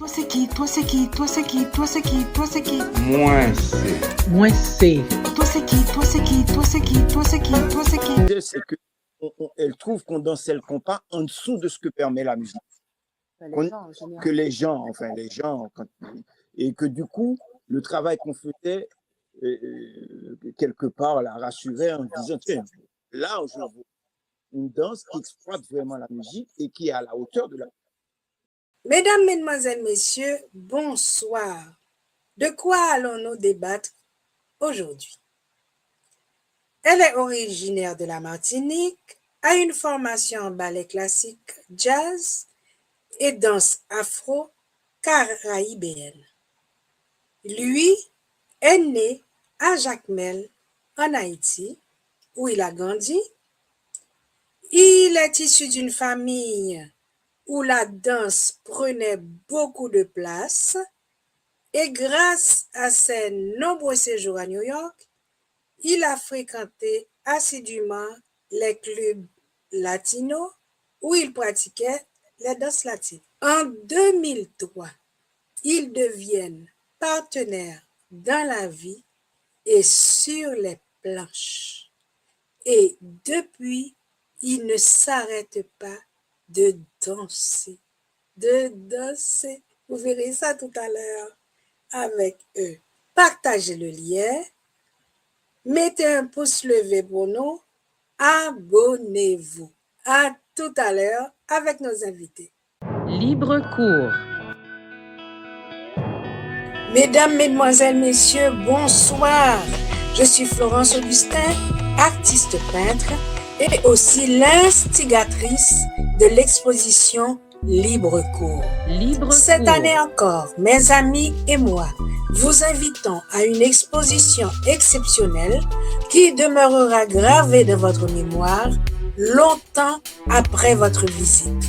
Toi c'est qui? Toi c'est qui? Toi c'est qui? Toi c'est qui? Toi c'est qui? Moins c'est. Moins c'est. Toi c'est qui? Toi c'est qui? Toi c'est qui? Toi c'est qui? Toi c'est qui? C'est que elle trouve qu'on dansait le compas en dessous de ce que permet la musique. Que les gens, et que du coup, le travail qu'on faisait, quelque part, la rassurait en disant, tiens, là, je vois une danse qui exploite vraiment la musique et qui est à la hauteur de la. Mesdames, Mesdemoiselles, Messieurs, bonsoir. De quoi allons-nous débattre aujourd'hui? Elle est originaire de la Martinique, a une formation en ballet classique, jazz et danse afro-caraïbéenne. Lui est né à Jacmel, en Haïti, où il a grandi. Il est issu d'une famille où la danse prenait beaucoup de place et grâce à ses nombreux séjours à New York, il a fréquenté assidûment les clubs latinos où il pratiquait les danses latines. En 2003, ils deviennent partenaires dans la vie et sur les planches. Et depuis, il ne s'arrête pas de danser. Vous verrez ça tout à l'heure avec eux. Partagez le lien. Mettez un pouce levé pour nous. Abonnez-vous. À tout à l'heure avec nos invités. Libre cours. Mesdames, Mesdemoiselles, Messieurs, bonsoir. Je suis Florence Augustin, artiste peintre et aussi l'instigatrice de l'exposition Libre cours. Cette année encore, mes amis et moi vous invitons à une exposition exceptionnelle qui demeurera gravée dans votre mémoire longtemps après votre visite.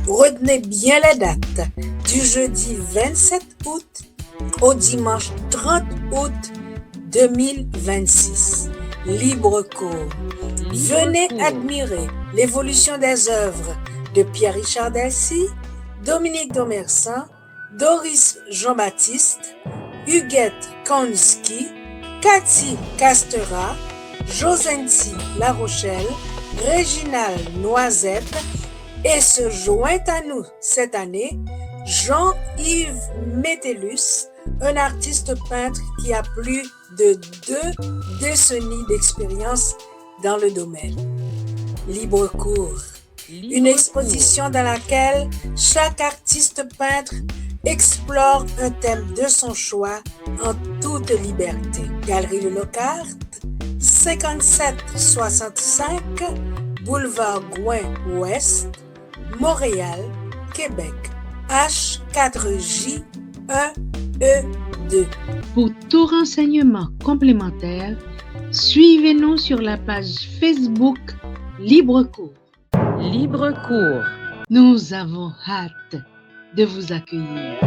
Retenez bien les dates du jeudi 27 août au dimanche 30 août 2026. Libre cours. Venez admirer l'évolution des œuvres de Pierre-Richard Delcy, Dominique Domersan, Doris Jean-Baptiste, Huguette Konski, Cathy Castera, Josenti La Rochelle, Réginald Noisette et se joint à nous cette année Jean-Yves Métellus, un artiste peintre qui a plus de 2 décennies d'expérience dans le domaine. Libre cours. Une exposition dans laquelle chaque artiste peintre explore un thème de son choix en toute liberté. Galerie Le Locarte, 5765 Boulevard Gouin-Ouest, Montréal, Québec, H4J1E2. Pour tout renseignement complémentaire, suivez-nous sur la page Facebook Libre cours. Libre cours. Nous avons hâte de vous accueillir.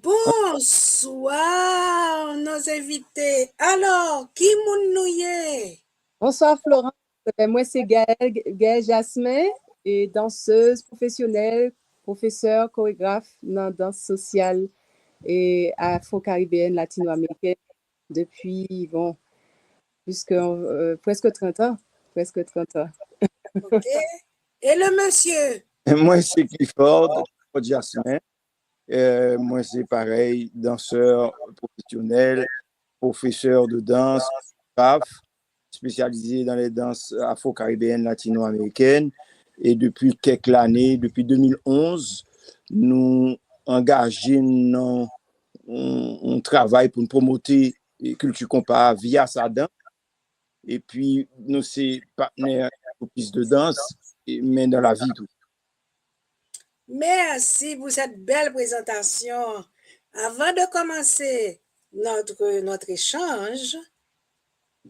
Bonsoir, nos invités. Alors, qui moun nou ye? Bonsoir Florence, moi c'est Gaëlle Jasmin, et danseuse professionnelle, professeure, chorégraphe dans danse sociale et afro-caribéenne, latino-américaine depuis, presque 30 ans. Ok. Et le monsieur? Moi, c'est Clifford Jasmin. Moi, c'est pareil, danseur professionnel, professeur de danse, spécialisé dans les danses afro-caribéennes, latino-américaines. Et depuis quelques années, depuis 2011, nous engageons, on travaille pour promouvoir la culture compas via sa danse. Et puis, nous sommes partenaires pour plus de danse, mais dans la vie tout. Merci pour cette belle présentation. Avant de commencer notre échange,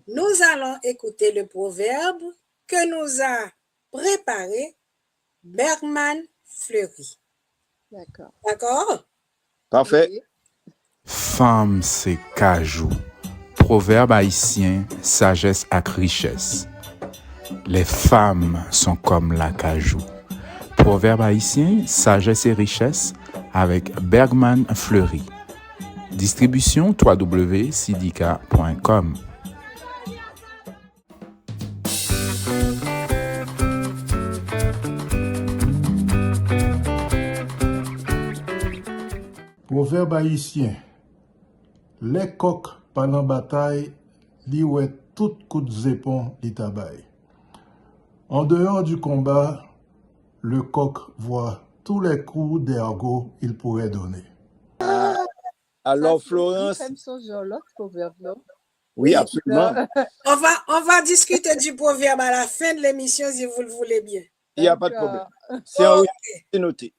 nous allons écouter le proverbe que nous a préparé Bergman Fleury. D'accord. D'accord? Parfait. Oui. Femme c'est cajou. Proverbe haïtien, sagesse ak richesse. Les femmes sont comme la cajou. Proverbe haïtien, sagesse et richesse avec Bergman Fleury. Distribution www.sidika.com. Proverbe haïtien. Les coqs pendant bataille, li ouè tout coup de zépon li tabay. En dehors du combat, le coq voit tous les coups d'ergot il pourrait donner. Alors, Ça, Florence, il me songe à l'autre proverbe, non? oui, Oui. absolument. On va discuter du proverbe à la fin de l'émission si vous le voulez bien. Il n'y a pas de problème. D'accord. C'est Ok. c'est noté.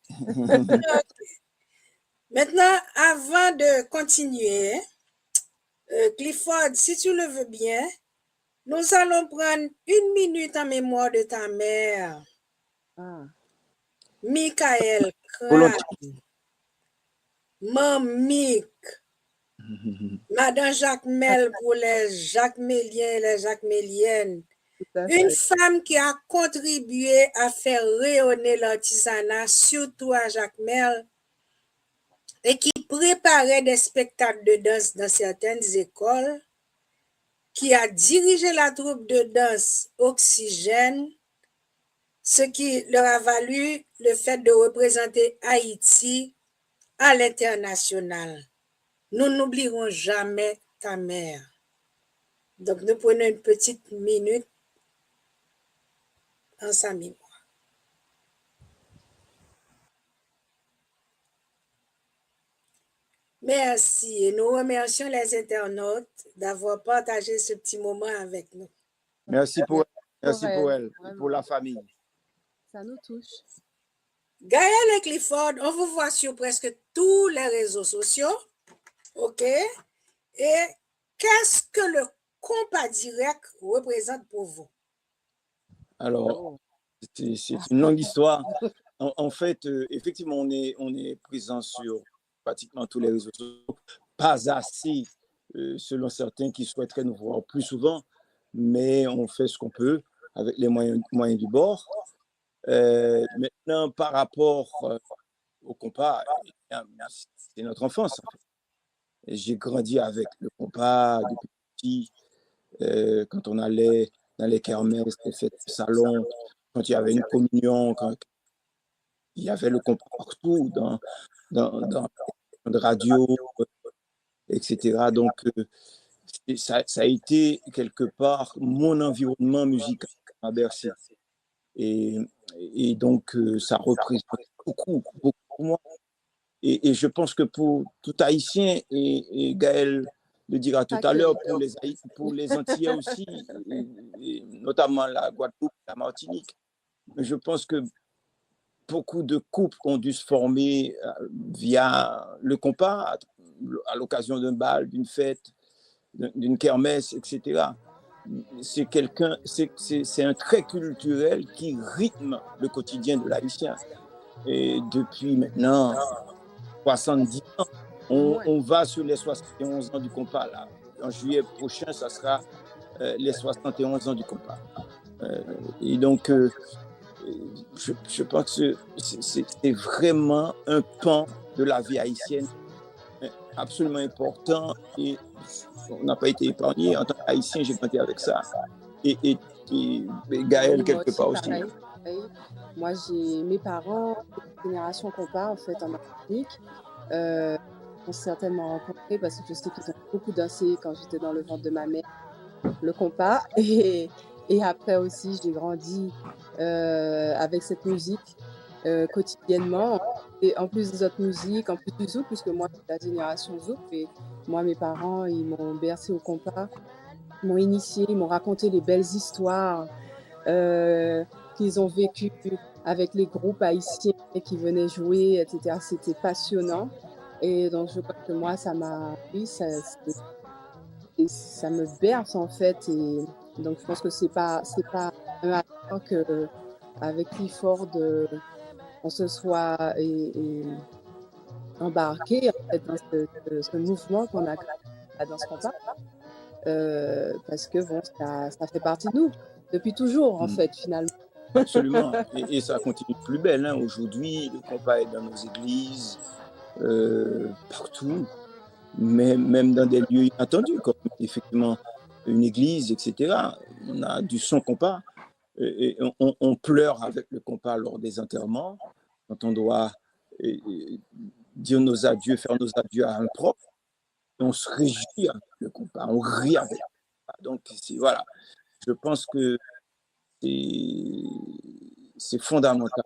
Maintenant, avant de continuer, Clifford, si tu le veux bien, nous allons prendre 1 minute en mémoire de ta mère, Ah, Michael Crane, Volontiers. Mamik, Madame Jacmel pour les Jacméliens et les Jacméliennes. tout à Une fait. femme qui a contribué à faire rayonner l'artisanat, surtout à Jacmel, et qui préparait des spectacles de danse dans certaines écoles, qui a dirigé la troupe de danse Oxygène, ce qui leur a valu le fait de représenter Haïti à l'international. Nous n'oublierons jamais ta mère. Donc, nous prenons une petite minute en sa mémoire. Merci et nous remercions les internautes d'avoir partagé ce petit moment avec nous. Merci pour elle, et vraiment. pour la famille. Ça nous touche. Gaël et Clifford, on vous voit sur presque tous les réseaux sociaux. OK? Et qu'est-ce que le compas direct représente pour vous? Alors, c'est une longue histoire. En fait, effectivement, on est présent sur pratiquement tous les réseaux sociaux. Pas assez, selon certains qui souhaiteraient nous voir plus souvent, mais on fait ce qu'on peut avec les moyens du bord. Maintenant, par rapport au compas, c'est notre enfance. En fait. J'ai grandi avec le compas depuis petit, quand on allait dans les kermesses, les fêtes de salon, quand il y avait une communion, quand il y avait le compas partout, dans les radios, etc. Donc, ça a été quelque part mon environnement musical à bercer. Et donc, ça représente beaucoup pour moi. Et je pense que pour tout Haïtien, et Gaël le dira tout à l'heure, pour les Antillais aussi, et notamment la Guadeloupe, la Martinique, je pense que beaucoup de couples ont dû se former via le compas, à l'occasion d'un bal, d'une fête, d'une kermesse, etc. C'est un trait culturel qui rythme le quotidien de l'Haïtien. Et depuis maintenant 70 ans, on va sur les 71 ans du compas. Là. En juillet prochain, ça sera les 71 ans du compas. Et donc, je pense que c'est vraiment un pan de la vie haïtienne absolument important. Et on n'a pas été épargné. En tant qu'Haïtien, j'ai grandi avec ça. Et Gaël, quelque part aussi. Pareil. Moi, j'ai mes parents, génération compas, en fait, en Martinique. On s'est certainement rencontrés parce que je sais qu'ils ont beaucoup dansé quand j'étais dans le ventre de ma mère, le compas. Et après aussi, j'ai grandi avec cette musique quotidiennement. Et en plus des autres musiques, en plus du zouk, puisque moi, je suis de la génération zouk. Et moi, mes parents, ils m'ont bercé au compas, ils m'ont initié, ils m'ont raconté les belles histoires qu'ils ont vécues avec les groupes haïtiens qui venaient jouer, etc. C'était passionnant. Et donc, je crois que moi, ça m'a... Oui, ça me berce, en fait. Et donc, je pense que c'est pas un hasard qu'avec Clifford, on se soit embarqué en fait, dans ce mouvement qu'on a créé, la danse compas, parce que bon, ça fait partie de nous depuis toujours en fait finalement. Absolument. Et ça continue de plus belle. Hein. Aujourd'hui, le compas est dans nos églises, partout, même dans des lieux inattendus, comme effectivement une église, etc. On a du son compas. Et on pleure avec le compas lors des enterrements, quand on doit dire nos adieux, faire nos adieux à un proche. On se réjouit avec le compas, on rit avec le compas. Donc, voilà, je pense que c'est fondamental.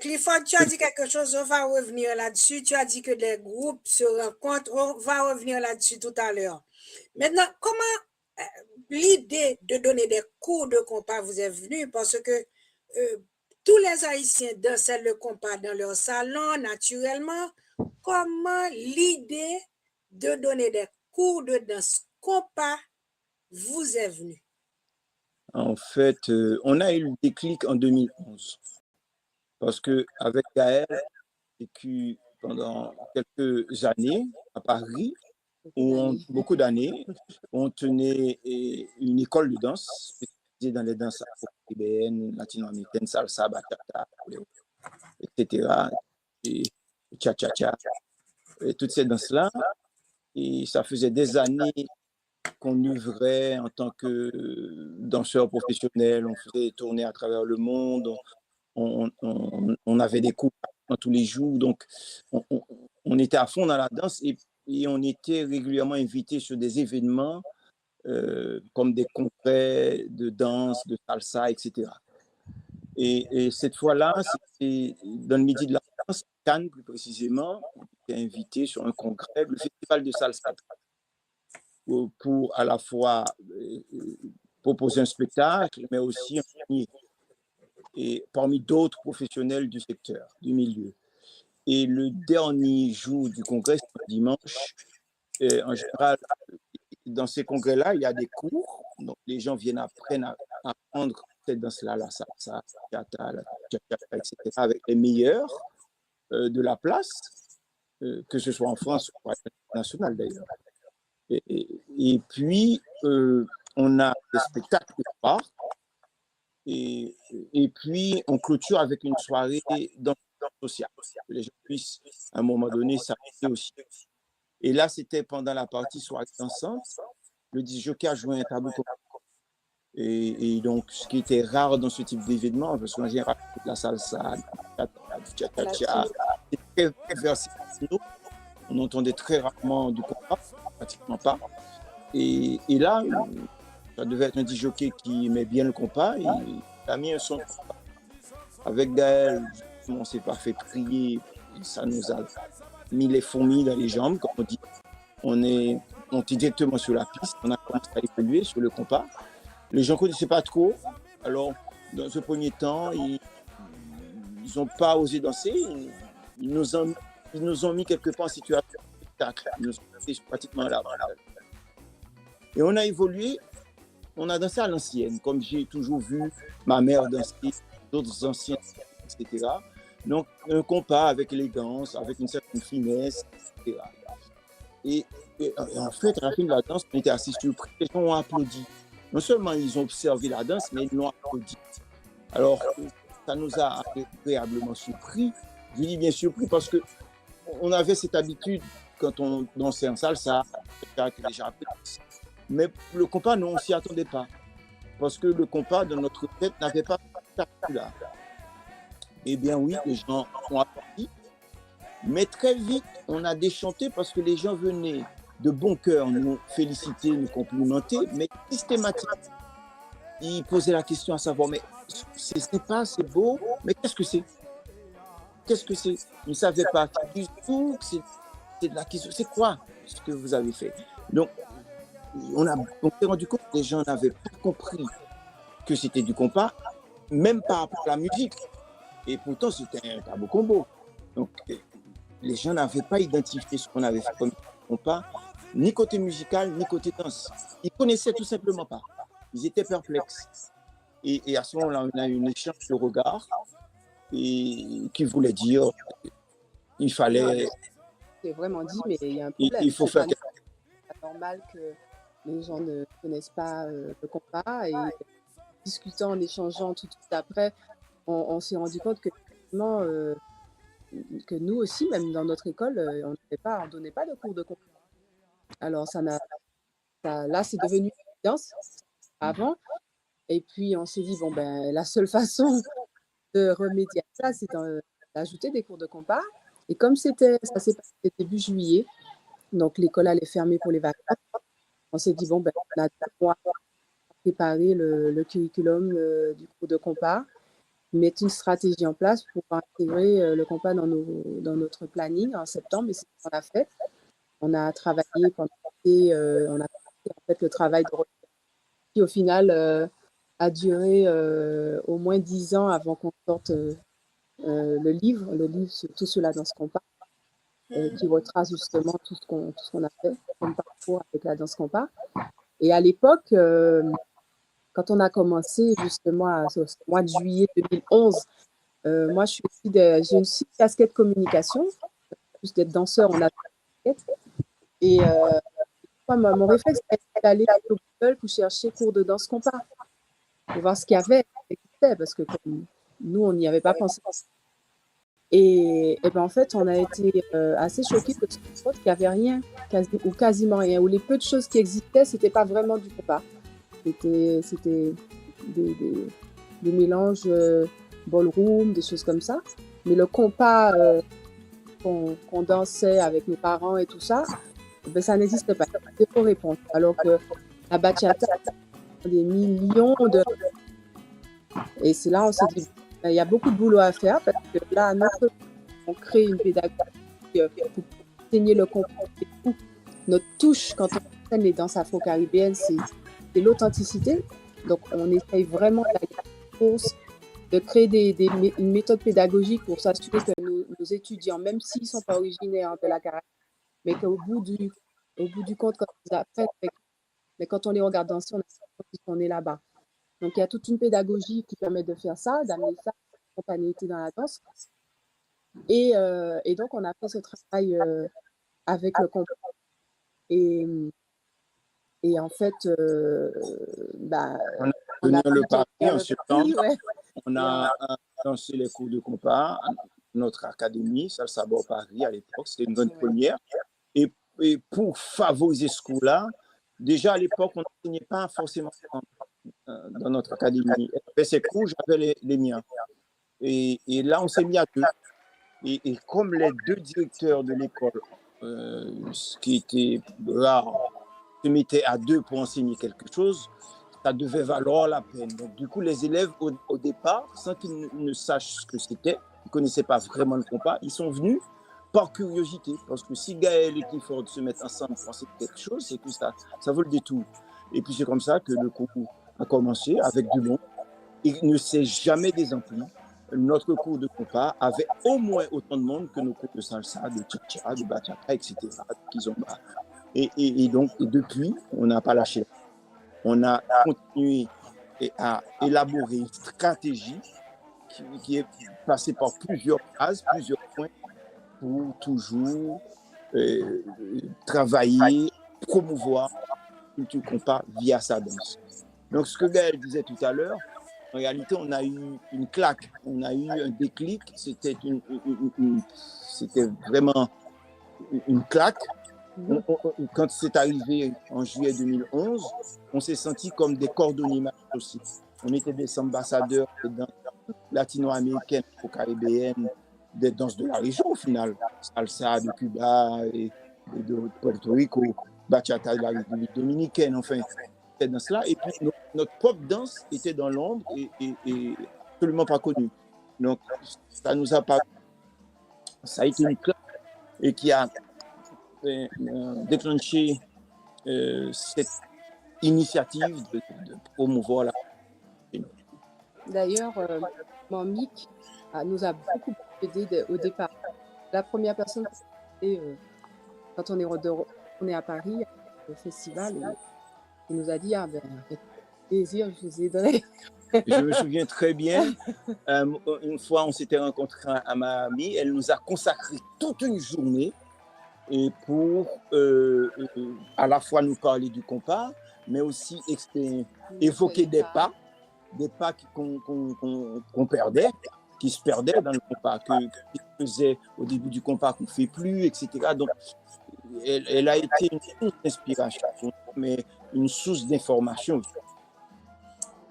Clifford, tu as dit quelque chose, on va revenir là-dessus. Tu as dit que les groupes se rencontrent, on va revenir là-dessus tout à l'heure. Maintenant, comment l'idée de donner des cours de compas vous est venue? Parce que tous les Haïtiens dansaient le compas dans leur salon, naturellement. Comment l'idée de donner des cours de danse compas vous est venue? En fait, on a eu le déclic en 2011. Parce qu'avec Gaël, j'ai vécu pendant quelques années à Paris, beaucoup d'années, on tenait une école de danse spécialisée dans les danses afro-caribéennes, latino-américaines, salsa, bachata, etc. Et cha-cha-cha, et toutes ces danses-là. Et ça faisait des années qu'on œuvrait en tant que danseur professionnel, on faisait des tournées à travers le monde, on avait des cours tous les jours, donc on était à fond dans la danse et on était régulièrement invités sur des événements comme des congrès de danse, de salsa, etc. Et cette fois-là, c'était dans le Midi de la danse, Cannes plus précisément, on était invité sur un congrès, le festival de salsa, pour à la fois proposer un spectacle, mais aussi enseigner. Et parmi d'autres professionnels du secteur, du milieu. Et le dernier jour du congrès, c'est dimanche. En général, dans ces congrès-là, il y a des cours. Donc, les gens viennent apprendre à apprendre cette danse-là, la salsa, la cha-cha, etc., avec les meilleurs de la place, que ce soit en France ou à l'international d'ailleurs. Et puis, on a des spectacles de soir. Et puis, on clôture avec une soirée dans sociale. Que les gens puissent, à un moment donné, s'arrêter aussi. Et là, c'était pendant la partie soirée dansante. Le disjockey a joué un tabou. Et donc, ce qui était rare dans ce type d'événement, parce qu'en général, la salsa, du cha-cha-cha, c'était très versatile. On entendait très rarement du compas, pratiquement pas. Et là, ça devait être un disjockey qui aimait bien le compas. Il a mis un son compas. Avec Gaël, on ne s'est pas fait prier. Ça nous a mis les fourmis dans les jambes, comme on dit. On était directement sur la piste. On a commencé à évoluer sur le compas. Les gens ne connaissaient pas trop. Alors, dans ce premier temps, ils n'ont pas osé danser. Ils nous ont mis quelque part en situation de spectacle. Ils nous ont fait pratiquement là. Et on a évolué. On a dansé à l'ancienne, comme j'ai toujours vu ma mère danser, d'autres anciens, etc. Donc, un compas avec élégance, avec une certaine finesse, etc. Et en fait, à la fin de la danse, on était assez surpris. Les gens ont applaudi. Non seulement ils ont observé la danse, mais ils l'ont applaudi. Alors, ça nous a agréablement surpris. Je dis bien surpris parce qu'on avait cette habitude, quand on dansait en salsa, que les gens applaudissent. Mais le compas, non, on ne s'y attendait pas. Parce que le compas, dans notre tête, n'avait pas ce statut-là. Eh bien oui, les gens ont applaudi. Mais très vite, on a déchanté parce que les gens venaient de bon cœur nous féliciter, nous complimenter, mais systématiquement, ils posaient la question à savoir, mais c'est pas, c'est beau, mais qu'est-ce que c'est? Qu'est-ce que c'est? Ils ne savaient pas du tout que c'est de la question. C'est quoi ce que vous avez fait? Donc, on s'est rendu compte que les gens n'avaient pas compris que c'était du compas, même par rapport à la musique. Et pourtant, c'était un tabou combo. Donc, les gens n'avaient pas identifié ce qu'on avait fait comme compas, ni côté musical, ni côté danse. Ils connaissaient tout simplement pas. Ils étaient perplexes. Et à ce moment-là, on a eu un échange de regards. et qui voulait dire il fallait, C'est vraiment dit, mais il y a un problème. il faut faire quelque chose. C'est pas normal que les gens ne connaissent pas le compas. Et discutant, en échangeant tout de suite après, on s'est rendu compte que, effectivement, que nous aussi, même dans notre école, on ne donnait pas de cours de compas. Alors, là, c'est devenu une évidence avant. Et puis, on s'est dit, bon, ben, la seule façon de remédier à ça, c'est d'ajouter des cours de compas. Et comme ça s'est passé début juillet, donc l'école allait fermer pour les vacances, on s'est dit, bon, ben, on a 2 mois pour préparer le curriculum du cours de compas, mettre une stratégie en place pour intégrer le compas dans notre planning en septembre. Et c'est ce qu'on a fait. On a travaillé pendant l'été, on a fait en fait le travail de recherche qui, au final, a duré au moins 10 ans avant qu'on sorte le livre sur tout cela dans ce compas, qui retrace justement tout ce qu'on a fait comme parcours avec la danse compas. Et à l'époque, quand on a commencé justement au mois de juillet 2011, moi j'ai une casquette communication, plus d'être danseur, on a une casquette. Et mon réflexe était d'aller sur Google pour chercher cours de danse compas, pour voir ce qu'il y avait, parce que comme nous, on n'y avait pas pensé. Et ben en fait, on a été assez choqués de ce qu'il n'y avait rien, ou quasiment rien, ou les peu de choses qui existaient, c'était pas vraiment du compas. C'était des mélanges ballroom, des choses comme ça. Mais le compas qu'on dansait avec mes parents et tout ça, ben ça n'existait pas. Il faut répondre. Alors que la bachata, des millions de... Et c'est là on s'est dit, il y a beaucoup de boulot à faire parce que là, on crée une pédagogie pour enseigner le compas. Notre touche quand on enseigne les danses afro-caribéennes, c'est l'authenticité. Donc, on essaye vraiment de créer une méthode pédagogique pour s'assurer que nos étudiants, même s'ils ne sont pas originaires de la Caraïbe, mais qu'au bout du compte, quand ils apprennent, mais quand on les regarde danser, on a l'impression qu'ils sont nés là-bas. Donc, il y a toute une pédagogie qui permet de faire ça, d'amener ça, la spontanéité dans la danse. Et donc, on a fait ce travail avec le compas. Et en fait, on a donné le pari en septembre. Ouais. On a lancé les cours de compas, notre académie, Salsa Bor Paris à l'époque, c'était une bonne première. Et pour favoriser ce cours-là, déjà à l'époque, on n'enseignait pas forcément dans notre académie. Et ces cours, j'avais les miens. Et là, on s'est mis à 2. Et comme les 2 directeurs de l'école, ce qui était rare, se mettaient à 2 pour enseigner quelque chose, ça devait valoir la peine. Donc, du coup, les élèves, au départ, sans qu'ils ne sachent ce que c'était, ils ne connaissaient pas vraiment le compas, ils sont venus par curiosité. Parce que si Gaël et Clifford se mettent ensemble pour enseigner quelque chose, c'est que ça vaut le détour. Et puis, c'est comme ça que le cours a commencé avec du monde. Il ne s'est jamais désempli. Notre cours de compas avait au moins autant de monde que nos cours de salsa, de cha-cha, de bachata, etc. Et donc, depuis, on n'a pas lâché. On a continué à élaborer une stratégie qui est passée par plusieurs phases, plusieurs points pour toujours travailler, promouvoir la culture compas via sa danse. Donc, ce que Gaël disait tout à l'heure, en réalité, on a eu une claque, on a eu un déclic, c'était vraiment une claque. Quand c'est arrivé en juillet 2011, on s'est senti comme des cordonniers aussi. On était des ambassadeurs des danses latino-américaines, afro-caribéennes, des danses de la région au final. Salsa de Cuba et de Puerto Rico, bachata de la République dominicaine, enfin, ces danses-là. Et puis notre propre danse était dans l'ombre et absolument pas connue. Donc ça nous a pas... Ça a été une claque et qui a déclencher cette initiative de promouvoir la... D'ailleurs, Mick nous a beaucoup aidé au départ. La première personne quand on est à Paris au festival, il nous a dit avec plaisir, je vous aiderai. Je me souviens très bien. Une fois, on s'était rencontrés à Miami. Elle nous a consacré toute une journée et pour à la fois nous parler du compas, mais aussi évoquer des pas qu'on perdait, qui se perdaient dans le compas, qui se faisaient au début du compas qu'on ne fait plus, etc. Donc, elle a été une source d'inspiration, mais une source d'information.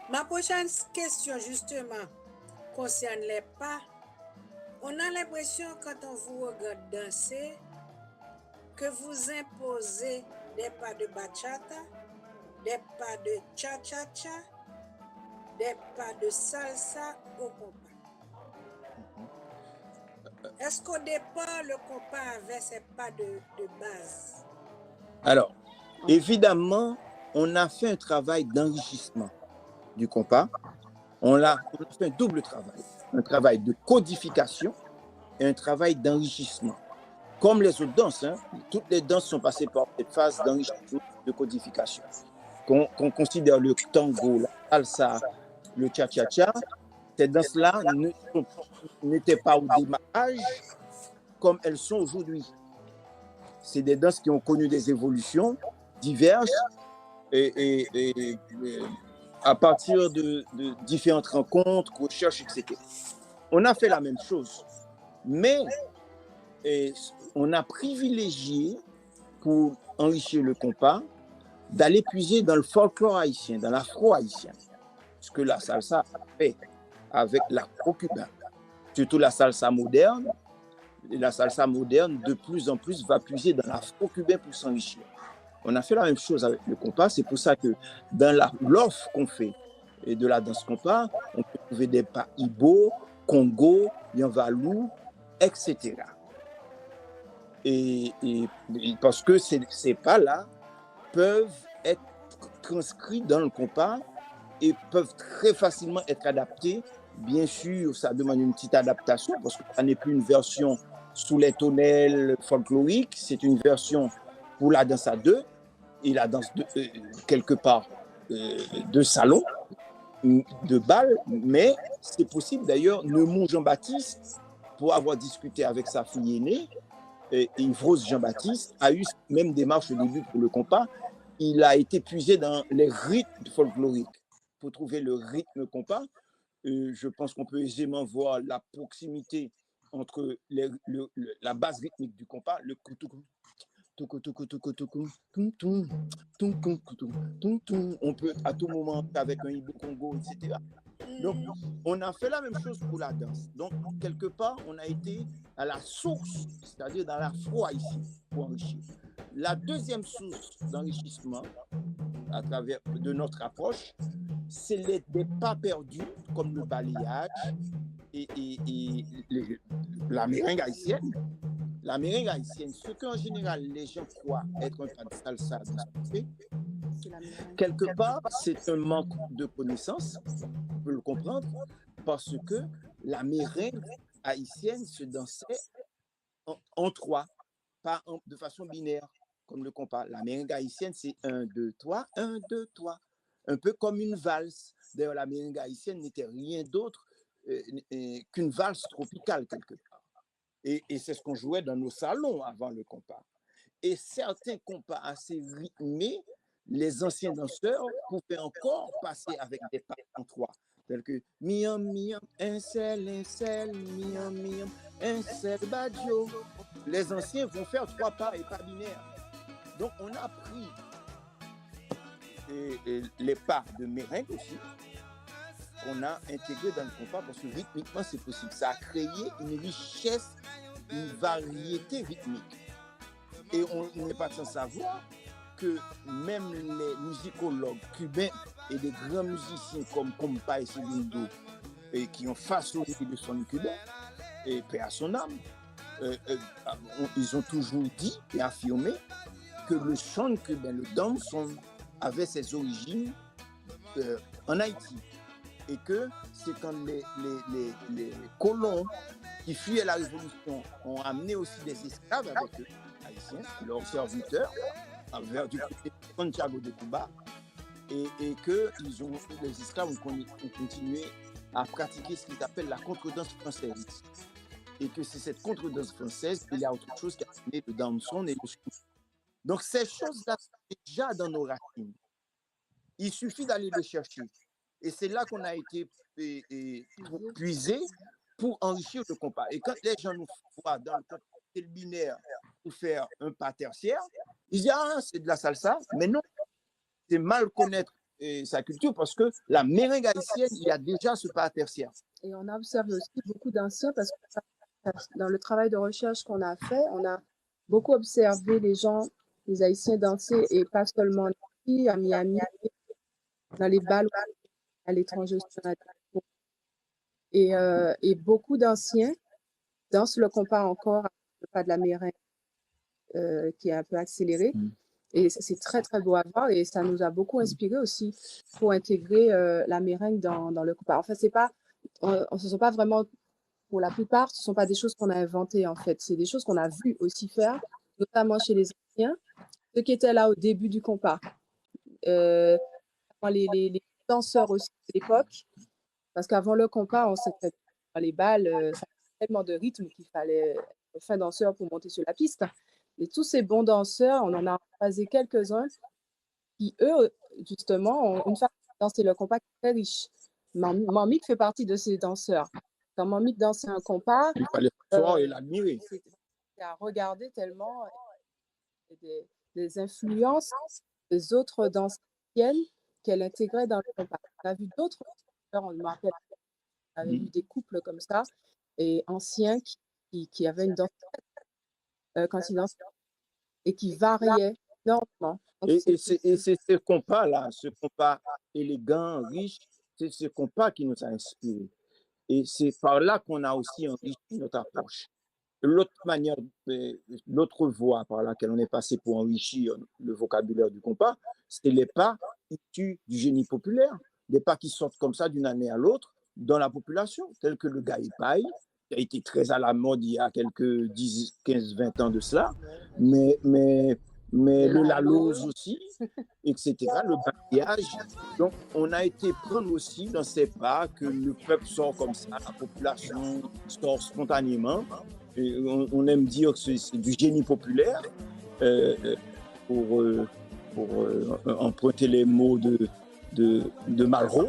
Ma prochaine question, justement, concerne les pas. On a l'impression, quand on vous regarde danser, que vous imposez des pas de bachata, des pas de cha-cha-cha, des pas de salsa au compas. Est-ce qu'au départ, le compas avait ces pas de base? Alors, évidemment, on a fait un travail d'enrichissement du compas. On a fait un double travail. Un travail de codification et un travail d'enrichissement. Comme les autres danses, hein, toutes les danses sont passées par cette phase d'enrichissement, de codification. Qu'on considère le tango, la salsa, le cha-cha-cha, ces danses-là n'étaient pas au démarrage comme elles sont aujourd'hui. C'est des danses qui ont connu des évolutions diverses et à partir de différentes rencontres, recherches, etc. On a fait la même chose, mais on a privilégié, pour enrichir le compas, d'aller puiser dans le folklore haïtien, dans l'afro-haïtien, ce que la salsa a fait avec l'afro-cubain, surtout la salsa moderne. Et la salsa moderne, de plus en plus, va puiser dans l'afro-cubain pour s'enrichir. On a fait la même chose avec le compas. C'est pour ça que dans l'offre qu'on fait de la danse compas, on peut trouver des pas Ibo, Congo, Yanvalou, etc. Et parce que ces pas-là peuvent être transcrits dans le compas et peuvent très facilement être adaptés. Bien sûr, ça demande une petite adaptation parce que ça n'est plus une version sous les tonnelles folkloriques, c'est une version pour la danse à deux et la danse quelque part de salon, de bal, mais c'est possible d'ailleurs. Neumont Jean-Baptiste, pour avoir discuté avec sa fille aînée, Yves-Rose Jean-Baptiste, a eu même démarche au début pour le compas. Il a été puisé dans les rythmes folkloriques pour trouver le rythme compas. Je pense qu'on peut aisément voir la proximité entre la base rythmique du compas, le koutou. On peut à tout moment avec un Ibo Congo, etc. Donc, on a fait la même chose pour la danse. Donc, quelque part, on a été à la source, c'est-à-dire dans l'afro-haïtien, pour enrichir. La deuxième source d'enrichissement, à travers de notre approche, c'est des pas perdus, comme le balayage et la meringue haïtienne. La meringue haïtienne, ce qu'en général les gens croient être un pas de salsa, quelque part, c'est un manque de connaissance, on peut le comprendre, parce que la meringue haïtienne se dansait en trois, pas de façon binaire, comme le compas. La meringue haïtienne, c'est 1, 2, 3, 1, 2, 3. Un peu comme une valse. D'ailleurs, la meringue haïtienne n'était rien d'autre qu'une valse tropicale, quelque part. Et c'est ce qu'on jouait dans nos salons avant le compas. Et certains compas assez rythmés, les anciens danseurs pouvaient encore passer avec des pas en trois, tels que miam, miam, un sel, miam, miam, un sel, badjo. Les anciens vont faire 3 pas et pas binaires. Donc, on a pris les pas de meringue aussi, qu'on a intégré dans le compas parce que rythmiquement, c'est possible. Ça a créé une richesse, une variété rythmique. Et on n'est pas sans savoir que même les musicologues cubains et des grands musiciens comme Compa et Segundo, qui ont façonné le son cubain, et paix à son âme, ils ont toujours dit et affirmé que le son cubain, le dancehall, avait ses origines en Haïti. Et que c'est quand les colons qui fuyaient la révolution ont amené aussi des esclaves avec eux, haïtiens, leurs serviteurs, vers du côté de Santiago de Cuba. et que les esclaves ont continué à pratiquer ce qu'ils appellent la contredanse française. Et que c'est cette contredanse française, il y a autre chose qui a amené le dancehall et le scout. Donc ces choses-là sont déjà dans nos racines. Il suffit d'aller les chercher. Et c'est là qu'on a été puisé pour enrichir le compas. Et quand les gens nous voient dans le compas binaire pour faire un pas tertiaire, ils disent « Ah, c'est de la salsa ». Mais non, c'est mal connaître sa culture parce que la meringue haïtienne, il y a déjà ce pas tertiaire. Et on a observé aussi beaucoup danseurs parce que dans le travail de recherche qu'on a fait, on a beaucoup observé les gens, les Haïtiens danser et pas seulement ici, à Miami, dans les bals à l'étranger. Et beaucoup d'anciens dansent le compas encore, le pas de la meringue qui est un peu accéléré. Et c'est très, très beau à voir et ça nous a beaucoup inspiré aussi pour intégrer la meringue dans le compas. En fait, ce sont pas vraiment, pour la plupart, ce ne sont pas des choses qu'on a inventées en fait. C'est des choses qu'on a vues aussi faire, notamment chez les Anciens, ceux qui étaient là au début du compas. Les danseurs aussi de l'époque, parce qu'avant le compas, on s'était dans les balles, ça avait tellement de rythme qu'il fallait être fin danseur pour monter sur la piste. Et tous ces bons danseurs, on en a croisé quelques-uns qui, eux, justement, une fois qu'ils dansé le compas, très riche. Mamik fait partie de ces danseurs. Quand Mamik dansait un compas, il fallait s'asseoir et l'admirer. C'était à regarder tellement des influences des autres danseurs qu'elle intégrait dans le compas. On a vu d'autres danseurs, on me rappelle, on avait vu des couples comme ça, et anciens qui avaient une danse quand ils dansaient et qui variaient énormément. Et c'est ce compas-là, ce compas élégant, riche, c'est ce compas qui nous a inspirés. Et c'est par là qu'on a aussi enrichi notre approche. L'autre manière, l'autre voie par laquelle on est passé pour enrichir le vocabulaire du compas, c'est les pas issus du génie populaire, des pas qui sortent comme ça d'une année à l'autre dans la population, tels que le gaïpaï, qui a été très à la mode il y a quelques 10, 15, 20 ans de cela, mais le lalose aussi, etc., le balayage. Donc, on a été prendre aussi dans ces pas que le peuple sort comme ça, la population sort spontanément. Et on aime dire que c'est du génie populaire, pour emprunter les mots de Malraux.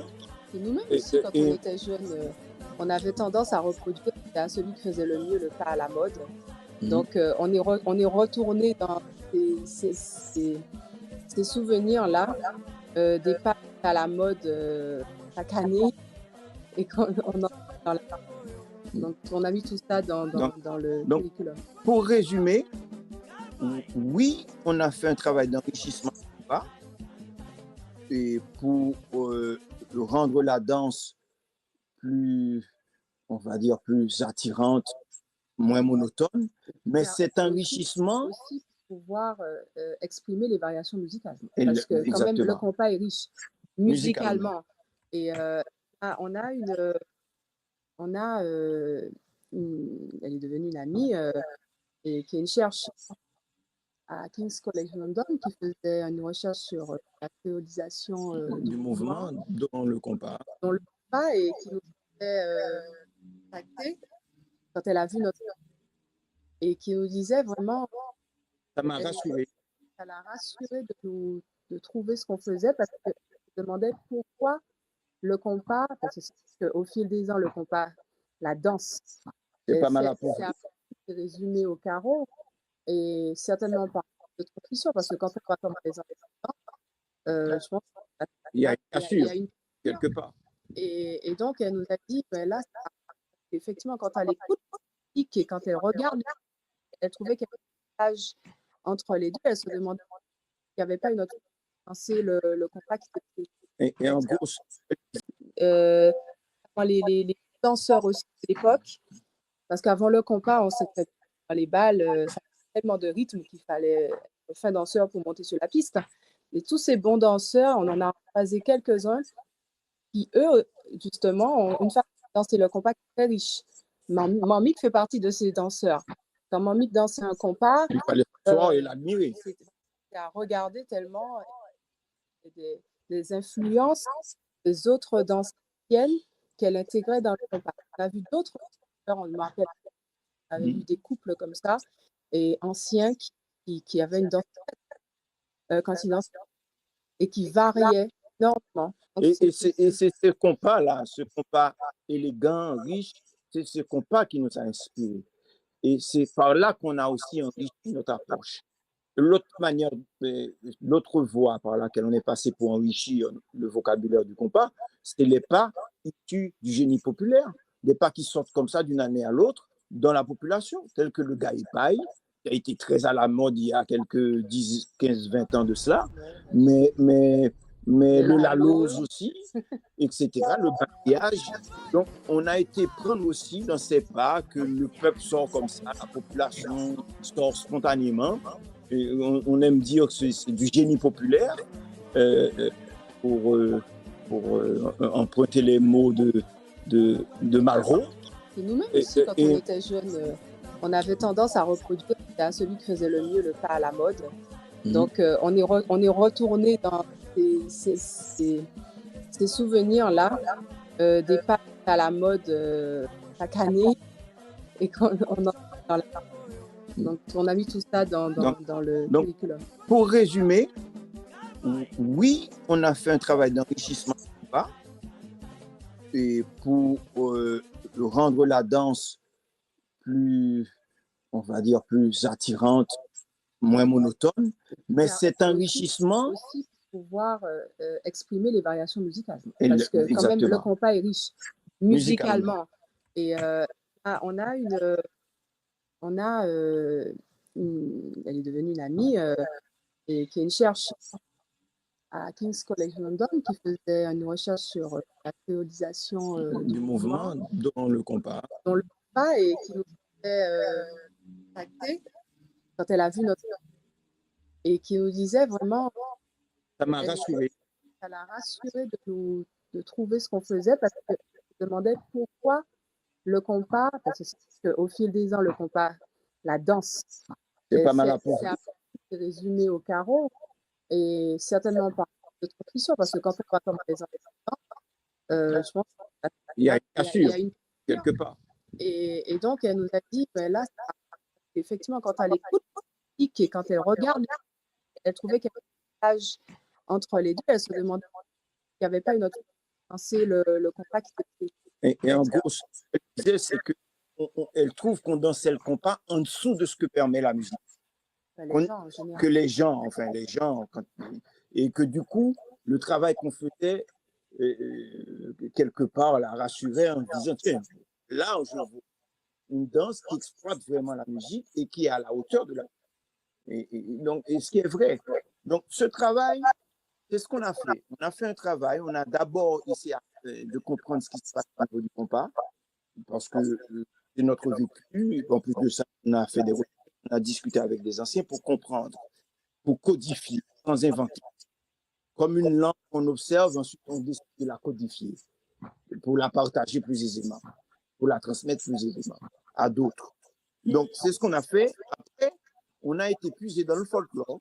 Et nous-mêmes aussi, quand on était jeunes, on avait tendance à reproduire à celui qui faisait le mieux le pas à la mode. Donc, on est retourné dans ces souvenirs-là, des pas à la mode chaque année, et qu'on dans la... Donc, on a mis tout ça dans le curriculum. Pour résumer, oui, on a fait un travail d'enrichissement et pour rendre la danse plus, on va dire, plus attirante, moins monotone, mais cet enrichissement... aussi pour pouvoir exprimer les variations musicales. Parce que quand même, le compas est riche musicalement. Et on a elle est devenue une amie et qui est une chercheuse à King's College London qui faisait une recherche sur la théorisation du mouvement dans le compas. Dans le compas et qui nous avait contacté quand elle a vu notre et qui nous disait vraiment... Ça m'a rassuré. Ça l'a rassuré de trouver ce qu'on faisait parce qu'elle se demandait pourquoi le compas, parce qu'au fil des ans, le compas, la danse, c'est pas mal à pour. C'est résumé au carreau et certainement pas de tradition parce que quand on va comme les enfants, je pense il y a une quelque part. Et donc, elle nous a dit, ben là, effectivement, quand elle écoute et quand elle regarde, elle trouvait qu'il y avait un message entre les deux. Elle se demandait s'il n'y avait pas une autre pensée, le compas qui était... Et en gros... les danseurs aussi de l'époque, parce qu'avant le compas, on s'était dans les balles, ça avait tellement de rythme qu'il fallait être fin danseur pour monter sur la piste. Et tous ces bons danseurs, on en a croisé quelques-uns qui, eux, justement, une fois qu'ils dansé le compas, très riche. Mamik fait partie de ces danseurs. Quand Mamik dansait un compas, il fallait s'asseoir et l'admirer. C'était à regarder tellement des influences des autres danses anciennes qu'elle intégrait dans le compas. On a vu d'autres, on me rappelle, on avait vu des couples comme ça, et anciens qui avaient une danse quand ils dansaient et qui variaient énormément. Et c'est ce compas-là, ce compas élégant, riche, c'est ce compas qui nous a inspirés. Et c'est par là qu'on a aussi enrichi notre approche. L'autre manière, l'autre voie par laquelle on est passé pour enrichir le vocabulaire du compas, c'était les pas issus du génie populaire, des pas qui sortent comme ça d'une année à l'autre dans la population, tels que le gaïpaï, qui a été très à la mode il y a quelques 10, 15, 20 ans de cela, mais le lalose aussi, etc., le balayage. Donc, on a été prendre aussi dans ces pas que le peuple sort comme ça, la population sort spontanément. Et on aime dire que c'est du génie populaire, pour emprunter les mots de Malraux. Et nous-mêmes aussi, quand on était jeunes, on avait tendance à reproduire à celui qui faisait le mieux le pas à la mode. Donc, on est retourné dans ces souvenirs-là, des pas à la mode chaque année, et qu'on en dans la... Donc, on a mis tout ça dans le curriculum. Pour résumer, oui, on a fait un travail d'enrichissement et pour rendre la danse plus, on va dire, plus attirante, moins monotone, mais cet enrichissement... aussi pour pouvoir exprimer les variations musicales. Parce que quand même, le compas est riche musicalement. Et on a elle est devenue une amie et qui est une chercheuse à King's College London qui faisait une recherche sur la théorisation du mouvement dans le compas. Et qui nous avait contacté quand elle a vu notre et qui nous disait vraiment... Ça m'a rassuré. Ça l'a rassuré de trouver ce qu'on faisait parce qu'elle se demandait pourquoi le compas, parce qu'au fil des ans, le compas, la danse, c'est pas mal à pour c'est résumé au carreau et certainement pas de transmission parce que quand on va comme les enfants, je pense il y a une quelque part. Et donc, elle nous a dit, ben là, effectivement, quand elle écoute et quand elle regarde, elle trouvait qu'il y avait un message entre les deux. Elle se demandait s'il n'y avait pas une autre pensée, le compas qui était... Et en gros, ce qu'elle disait, c'est qu'elle trouve qu'on dansait le compas en dessous de ce que permet la musique. Les gens, et que du coup, le travail qu'on faisait, quelque part, la rassurait en disant, tiens, là, je vois une danse qui exploite vraiment la musique et qui est à la hauteur de la musique. Et ce qui est vrai. Donc, ce travail, c'est ce qu'on a fait. On a fait un travail. On a d'abord essayé de comprendre ce qui se passe au niveau du compas, parce que c'est notre vécu. En plus de ça, on a fait on a discuté avec des anciens pour comprendre, pour codifier, sans inventer. Comme une langue qu'on observe, ensuite on décide de la codifier, pour la partager plus aisément, pour la transmettre plus aisément à d'autres. Donc, c'est ce qu'on a fait. Après, on a été puisé dans le folklore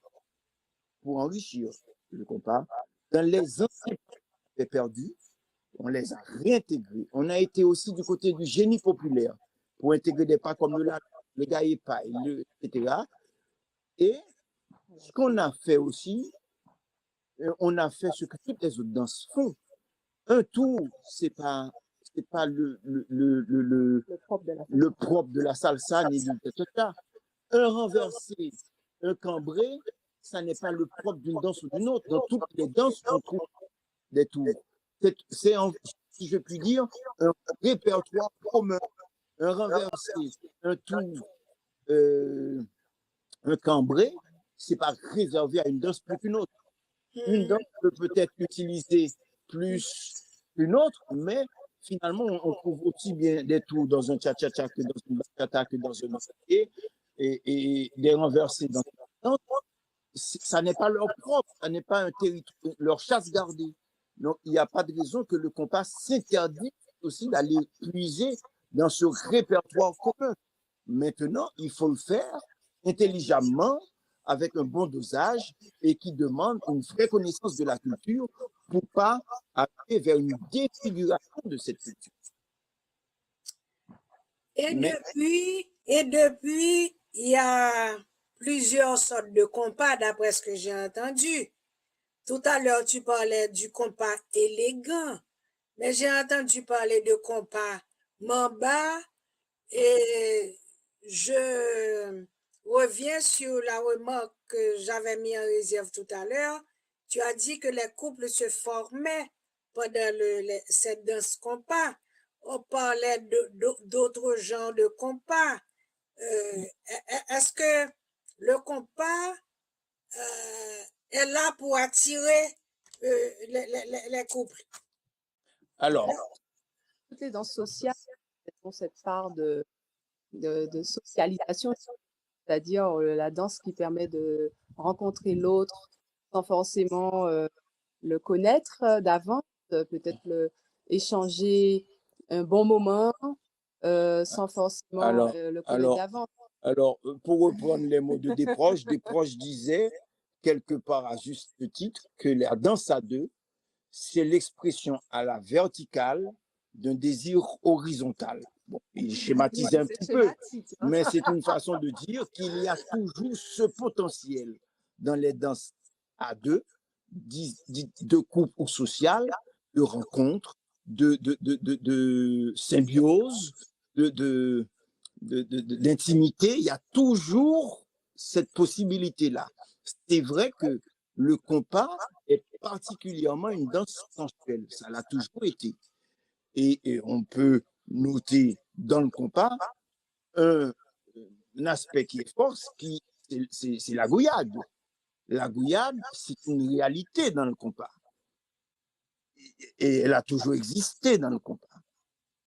pour enrichir le compas. Dans les anciens perdus, on les a réintégrés. On a été aussi du côté du génie populaire pour intégrer des pas comme le gaïpaï, etc. Et ce qu'on a fait aussi, on a fait ce que toutes les autres danses font. Un tour, c'est pas le propre de la salsa ni de tata. Un renversé, un cambré, ça n'est pas le propre d'une danse ou d'une autre. Dans toutes les danses, on trouve des tours. C'est, si je puis dire, un répertoire commun. Un renversé, un tour, un cambré, c'est pas réservé à une danse plus qu'une autre. Une danse peut peut-être utiliser plus qu'une autre, mais finalement, on trouve aussi bien des tours dans un cha-cha-cha que dans une bachata que dans un autre. Et des renversés dans une danse, ça n'est pas leur propre, ça n'est pas un territoire, leur chasse gardée. Donc, il n'y a pas de raison que le compas s'interdise aussi d'aller puiser dans ce répertoire commun. Maintenant, il faut le faire intelligemment, avec un bon dosage et qui demande une vraie connaissance de la culture pour pas aller vers une défiguration de cette culture. Et depuis, il y a plusieurs sortes de compas, d'après ce que j'ai entendu. Tout à l'heure, tu parlais du compas élégant, mais j'ai entendu parler de compas mamba, et je reviens sur la remarque que j'avais mis en réserve tout à l'heure. Tu as dit que les couples se formaient pendant cette danse compas. On parlait d'autres genres de compas. Est-ce que le compas est là pour attirer les couples? Alors, Toutes les danses sociales ont cette part de socialisation, c'est-à-dire la danse qui permet de rencontrer l'autre sans forcément le connaître d'avance, peut-être échanger un bon moment sans forcément le connaître d'avance. Alors, pour reprendre les mots de Desproges disait quelque part à juste titre que la danse à deux, c'est l'expression à la verticale d'un désir horizontal. Bon, il schématisait un petit peu, mais c'est une façon de dire qu'il y a toujours ce potentiel dans les danses à deux, de couple ou social, de rencontre, de symbiose, d'intimité. Il y a toujours cette possibilité-là. C'est vrai que le compas est particulièrement une danse sensuelle. Ça l'a toujours été. Et on peut noter dans le compas un aspect qui est fort, c'est la gouillade. La gouillade, c'est une réalité dans le compas. Et elle a toujours existé dans le compas.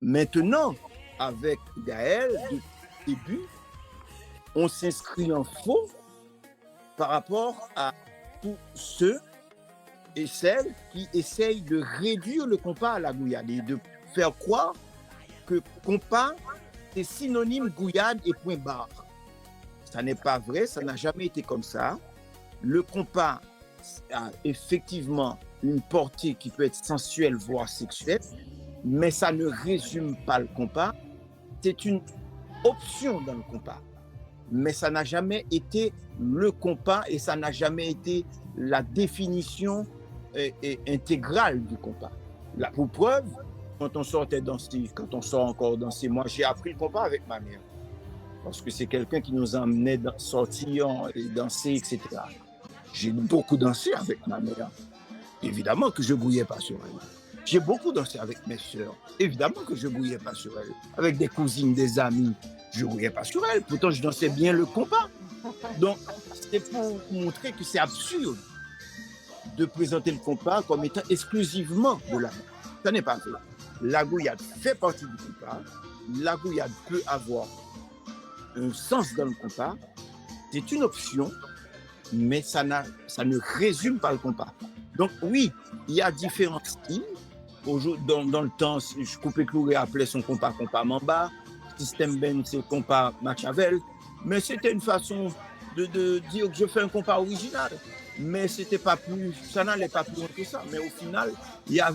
Maintenant, avec Gaël, depuis le début, on s'inscrit en faux par rapport à tous ceux et celles qui essayent de réduire le compas à la gouillade et de faire croire que compas, c'est synonyme gouillade et point barre. Ça n'est pas vrai, ça n'a jamais été comme ça. Le compas a effectivement une portée qui peut être sensuelle, voire sexuelle, mais ça ne résume pas le compas. C'est une option dans le compas, mais ça n'a jamais été le compas et ça n'a jamais été la définition intégrale du compas. Là, pour preuve, quand on sortait danser, quand on sort encore danser, moi j'ai appris le compas avec ma mère, parce que c'est quelqu'un qui nous emmenait sortir et danser, etc. J'ai beaucoup dansé avec ma mère. Évidemment que je bouillais pas sur elle. J'ai beaucoup dansé avec mes sœurs. Évidemment que je bouillais pas sur elle. Avec des cousines, des amis, je bouillais pas sur elle. Pourtant, je dansais bien le compas. Donc, c'est pour montrer que c'est absurde de présenter le compas comme étant exclusivement de la danse. Ça n'est pas vrai. La gouillade fait partie du compas. La gouillade peut avoir un sens dans le compas. C'est une option, mais ça ne résume pas le compas. Donc oui, il y a différents styles. Dans le temps, je coupais Cloué appelait son compas mamba, System Ben c'est compas Machiavel, mais c'était une façon de dire que je fais un compas original. Mais ça n'allait pas plus loin que ça. Mais au final, il y a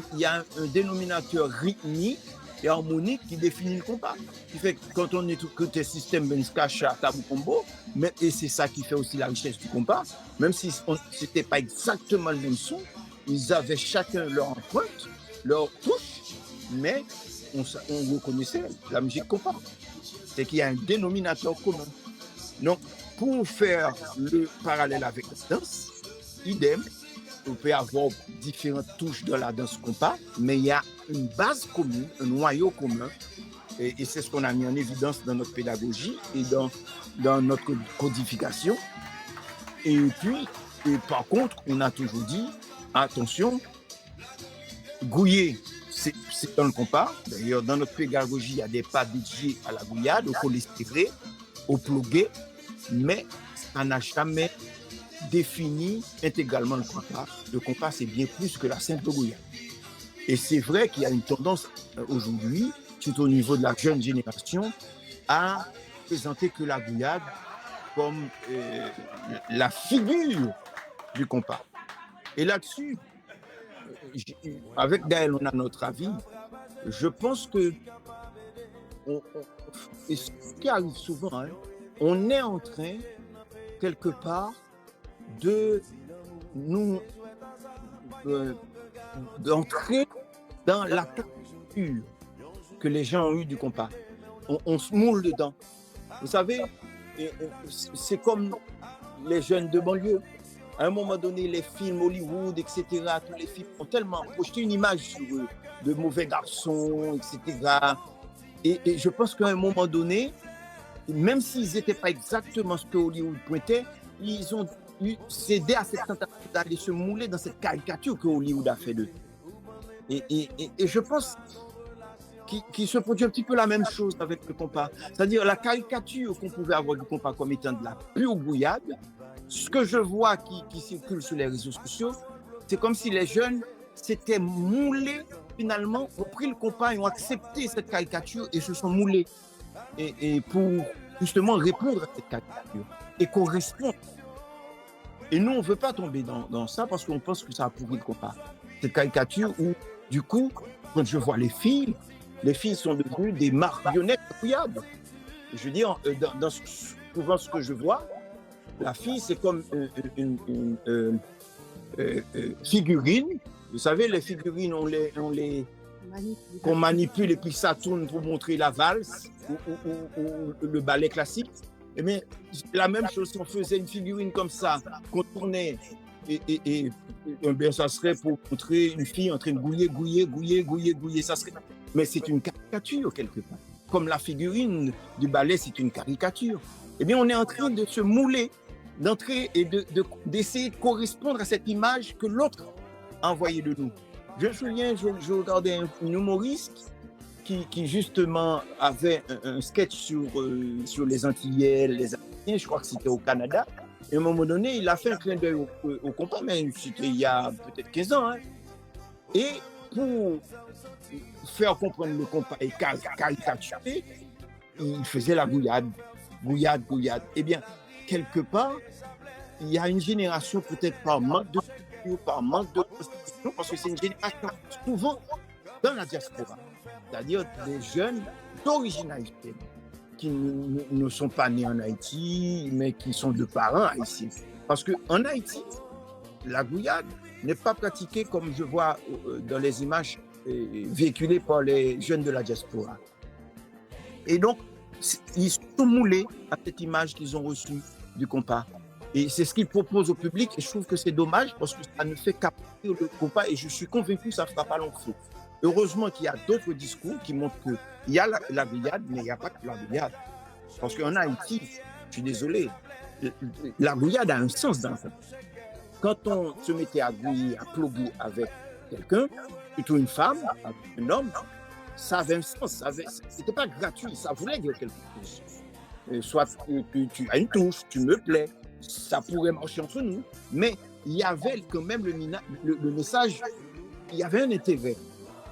un dénominateur rythmique et harmonique qui définit le compas. Qui fait que quand on écoute System Ben Skacha, Tabou Combo, et c'est ça qui fait aussi la richesse du compas, même si c'était pas exactement le même son, ils avaient chacun leur empreinte, leur touche, mais on reconnaissait la musique compas. C'est qu'il y a un dénominateur commun. Donc, pour faire le parallèle avec la danse, idem, on peut avoir différentes touches de la danse compas, mais il y a une base commune, un noyau commun, et c'est ce qu'on a mis en évidence dans notre pédagogie et dans notre codification. Et puis, par contre, on a toujours dit, attention, gouiller, c'est dans le compas. D'ailleurs, dans notre pédagogie, il y a des pas dédiés à la gouillade, au cholestéré, au plogué, mais ça n'a jamais défini intégralement le compas. Le compas, c'est bien plus que la simple gouillade. Et c'est vrai qu'il y a une tendance aujourd'hui, tout au niveau de la jeune génération, à présenter que la gouillade comme la figure du compas. Et là-dessus, avec Gaël, on a notre avis. Je pense que, et ce qui arrive souvent, hein, on est en train, quelque part, de nous d'entrer dans la culture que les gens ont eu du compas. On se moule dedans. Vous savez, c'est comme les jeunes de banlieue. À un moment donné, les films Hollywood, etc., tous les films ont tellement projeté une image sur eux, de mauvais garçons, etc. Et je pense qu'à un moment donné, même s'ils n'étaient pas exactement ce que Hollywood pointait, ils ont cédé à cette tentation d'aller se mouler dans cette caricature que Hollywood a fait d'eux. Et je pense qu'il se produit un petit peu la même chose avec le compas. C'est-à-dire la caricature qu'on pouvait avoir du compas comme étant de la pure brouillade. Ce que je vois qui circule sur les réseaux sociaux, c'est comme si les jeunes s'étaient moulés, finalement, ont pris le compas et ont accepté cette caricature et se sont moulés. Et pour justement répondre à cette caricature et correspondre. Et nous, on ne veut pas tomber dans ça parce qu'on pense que ça a pourri le compas. Cette caricature où, du coup, quand je vois les filles sont devenues des marionnettes brouillades. Je veux dire, dans souvent ce que je vois, la fille, c'est comme une figurine. Vous savez, les figurines, qu'on manipule et puis ça tourne pour montrer la valse ou le ballet classique. Eh bien, la même chose, si on faisait une figurine comme ça, qu'on tournait, et bien, ça serait pour montrer une fille en train de gouiller. Ça serait... Mais c'est une caricature, quelque part. Comme la figurine du ballet, c'est une caricature. Eh bien, on est en train de se mouler, d'entrer et d'essayer de correspondre à cette image que l'autre a envoyée de nous. Je me souviens, je regardais un humoriste qui justement avait un sketch sur les Antillais, les Haïtiens, je crois que c'était au Canada. Et à un moment donné, il a fait un clin d'œil au compas, mais c'était il y a peut-être 15 ans. Hein. Et pour faire comprendre le compas et caricaturer, il faisait la gouillade. Eh bien, quelque part, il y a une génération peut-être par manque de culture, par manque de constitution, parce que c'est une génération souvent dans la diaspora, c'est-à-dire des jeunes d'origine haïtienne qui ne sont pas nés en Haïti, mais qui sont de parents haïtiens. Parce qu'en Haïti, la gouillade n'est pas pratiquée comme je vois dans les images véhiculées par les jeunes de la diaspora. Et donc, ils sont moulés à cette image qu'ils ont reçue du compas. Et c'est ce qu'ils proposent au public, et je trouve que c'est dommage parce que ça ne fait qu'apporter le compas, et je suis convaincu que ça ne fera pas long feu. Heureusement qu'il y a d'autres discours qui montrent qu'il y a la gouillade, mais il n'y a pas que la gouillade. Parce qu'en Haïti, je suis désolé, la gouillade a un sens dans ça. Quand on se mettait à gouiller, à ploguer avec quelqu'un, plutôt une femme, un homme, ça avait un sens. C'était pas gratuit, ça voulait dire quelque chose. Soit tu as une touche, tu me plais, ça pourrait marcher entre nous, mais il y avait quand même le message, il y avait un intérêt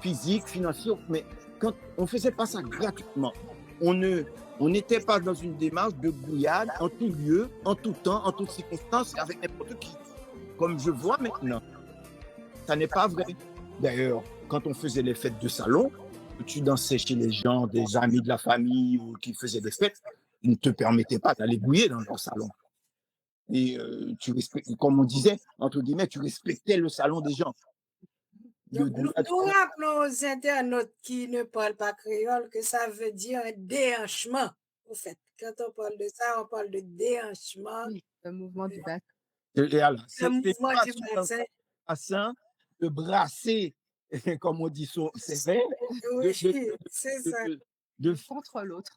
physique, financier, mais quand on faisait pas ça gratuitement, on n'était pas dans une démarche de gouillade en tout lieu, en tout temps, en toutes circonstances, avec n'importe qui. Comme je vois maintenant, ça n'est pas vrai. D'ailleurs, quand on faisait les fêtes de salon, tu dansais chez les gens, des amis de la famille ou qui faisaient des fêtes, ils ne te permettaient pas d'aller gouiller dans leur salon. Et comme on disait, entre guillemets, tu respectais le salon des gens. Donc, nous rappelons aux internautes qui ne parlent pas créole que ça veut dire un déhanchement. Au fait, quand on parle de ça, on parle de déhanchement. Oui, le mouvement du bassin. Le mouvement du bassin. De brasser, comme on dit, c'est vrai. Oui, c'est ça. Contre l'autre.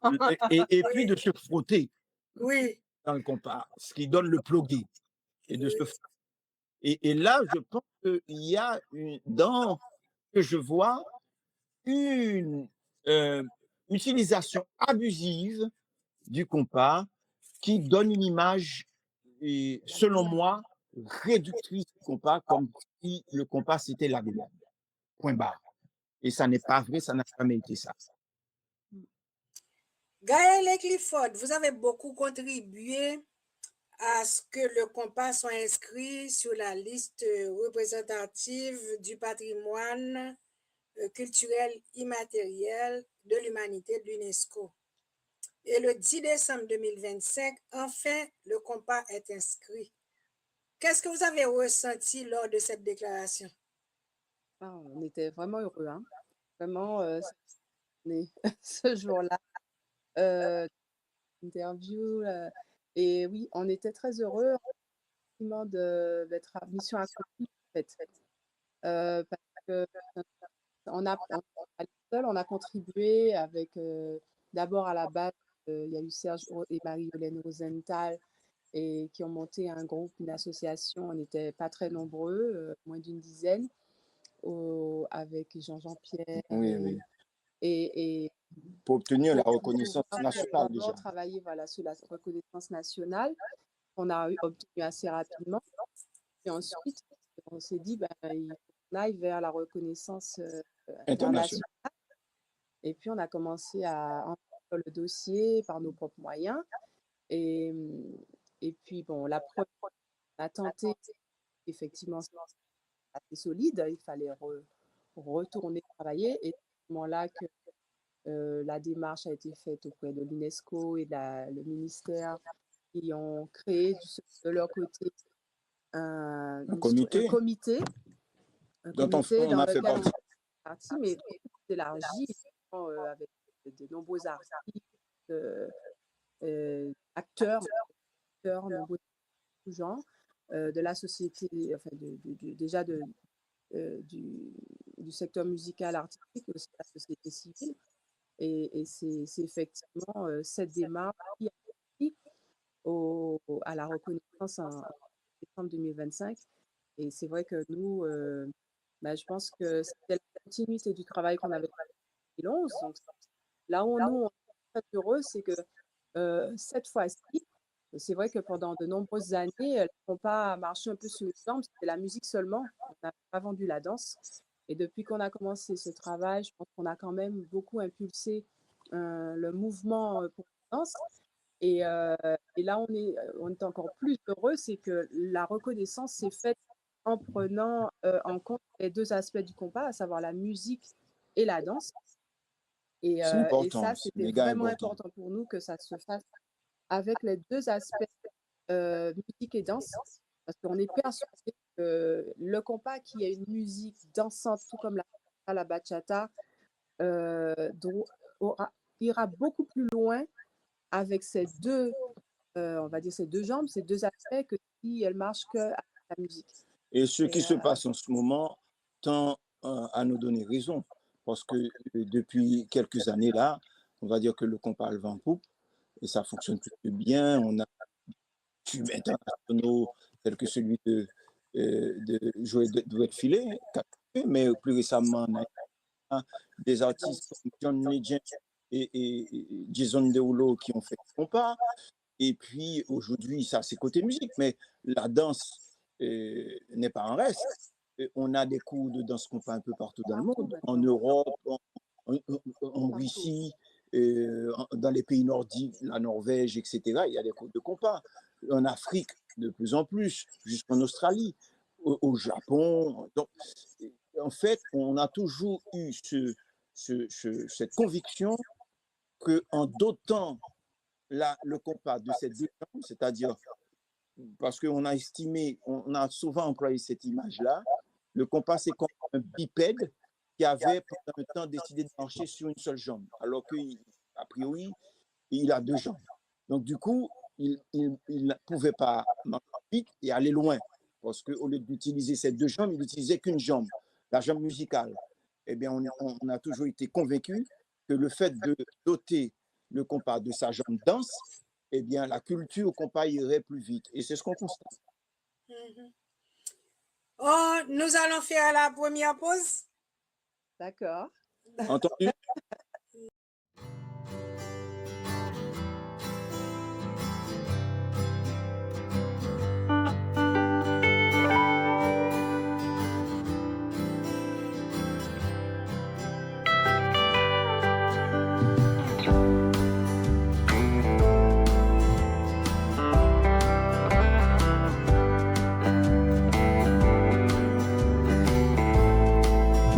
et puis de se frotter. Oui. Dans le compas, ce qui donne le plugger. Et de se frotter. Et là, je pense qu'il y a que je vois une utilisation abusive du compas qui donne une image, selon moi, réductrice du compas, comme si le compas c'était la gouillade. Point barre. Et ça n'est pas vrai, ça n'a jamais été ça. Gaël et Clifford, vous avez beaucoup contribué à ce que le compas soit inscrit sur la liste représentative du patrimoine culturel immatériel de l'humanité de l'UNESCO. Et le 10 décembre 2025, enfin, le compas est inscrit. Qu'est-ce que vous avez ressenti lors de cette déclaration? On était vraiment heureux, hein. Vraiment, ce jour-là, interview, et oui, on était très heureux d'être à mission accomplie, en fait. Parce que on a contribué avec, d'abord à la base, il y a eu Serge et Marie-Hélène Rosenthal et qui ont monté un groupe, une association. On n'était pas très nombreux, moins d'une dizaine, avec Jean-Pierre. Oui. Et pour obtenir la pour reconnaissance nationale déjà. Travailler sur la reconnaissance nationale qu'on a obtenue assez rapidement. Et ensuite, on s'est dit, il faut qu'on aille vers la reconnaissance internationale. Et puis, on a commencé à enlever le dossier par nos propres moyens. Et puis, bon, la preuve, on a tenté, effectivement, c'est assez solide. Il fallait retourner travailler. Et c'est à ce moment-là que la démarche a été faite auprès de l'UNESCO et le ministère qui ont créé de leur côté un comité dont on a fait partie, mais élargi avec de nombreux artistes, acteurs nombreux genres de la société, enfin déjà du secteur musical artistique, mais aussi de la société civile. Et c'est effectivement cette démarche qui a pris à la reconnaissance en décembre 2025. Et c'est vrai que nous, je pense que c'était la continuité du travail qu'on avait fait en 2011. Donc, là où nous, on est très heureux, c'est que cette fois-ci, c'est vrai que pendant de nombreuses années, elles n'ont pas marché un peu sur les jambes, c'était la musique seulement. On n'a pas vendu la danse. Et depuis qu'on a commencé ce travail, je pense qu'on a quand même beaucoup impulsé le mouvement pour la danse. Et là, on est encore plus heureux, c'est que la reconnaissance s'est faite en prenant en compte les deux aspects du compas, à savoir la musique et la danse. Et ça, c'était vraiment important pour nous que ça se fasse avec les deux aspects musique et danse, parce qu'on est persuadé que le compas, qui est une musique dansante, tout comme la bachata, ira beaucoup plus loin avec ces deux, on va dire ces deux jambes, ces deux aspects, que si elle marche que avec la musique. Et ce qui se passe en ce moment tend à nous donner raison, parce que depuis quelques années là, on va dire que le compas le vent en poupe et ça fonctionne plutôt bien. On a des tubes internationaux tels que celui de Joël Douet-Filet, mais plus récemment, on a des artistes comme John Legend et Jason Derulo qui ont fait le compas. Et puis aujourd'hui, ça c'est côté musique, mais la danse n'est pas en reste. On a des cours de danse compas un peu partout dans le monde, en Europe, en Russie, dans les pays nordiques, la Norvège, etc. Il y a des cours de compas. En Afrique, de plus en plus, jusqu'en Australie, au Japon. Donc, en fait, on a toujours eu cette conviction qu'en dotant le compas de cette deux jambes, c'est-à-dire parce qu'on a estimé, on a souvent employé cette image-là, le compas c'est comme un bipède qui avait pendant un temps décidé de marcher sur une seule jambe, alors qu'a priori, il a deux jambes. Donc du coup, il ne pouvait pas marcher vite et aller loin, parce qu'au lieu d'utiliser ces deux jambes, il n'utilisait qu'une jambe, la jambe musicale. Eh bien, on a toujours été convaincus que le fait de doter le compas de sa jambe danse, eh bien, la culture compas irait plus vite. Et c'est ce qu'on constate. Oh, nous allons faire la première pause. D'accord. Entendu?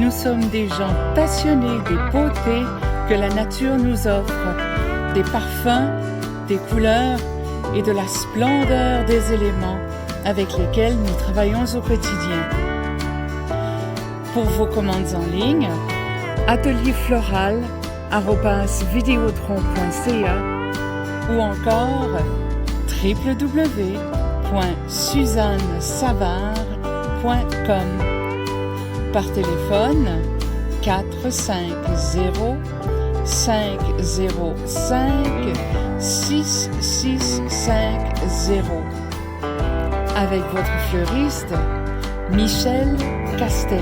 Nous sommes des gens passionnés des beautés que la nature nous offre, des parfums, des couleurs et de la splendeur des éléments avec lesquels nous travaillons au quotidien. Pour vos commandes en ligne, atelierfloral@videotron.ca ou encore www.suzannesavard.com. Par téléphone 450 505 6650 avec votre fleuriste Michel Castera.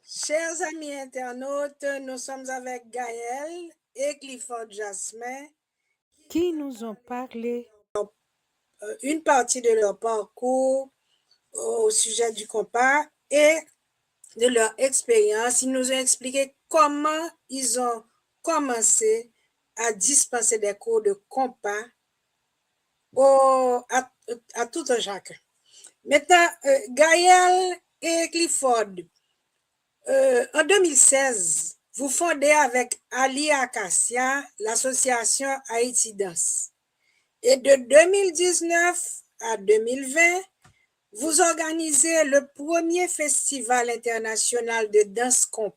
Chers amis internautes, nous sommes avec Gaël et Clifford Jasmin qui nous ont parlé une partie de leur parcours au sujet du compas et de leur expérience. Ils nous ont expliqué comment ils ont commencé à dispenser des cours de compas à tout un chacun. Maintenant, Gaël et Clifford, en 2016, vous fondez avec Ali Acacia l'association Haïti Danse. Et de 2019 à 2020, vous organisez le premier festival international de danse compas.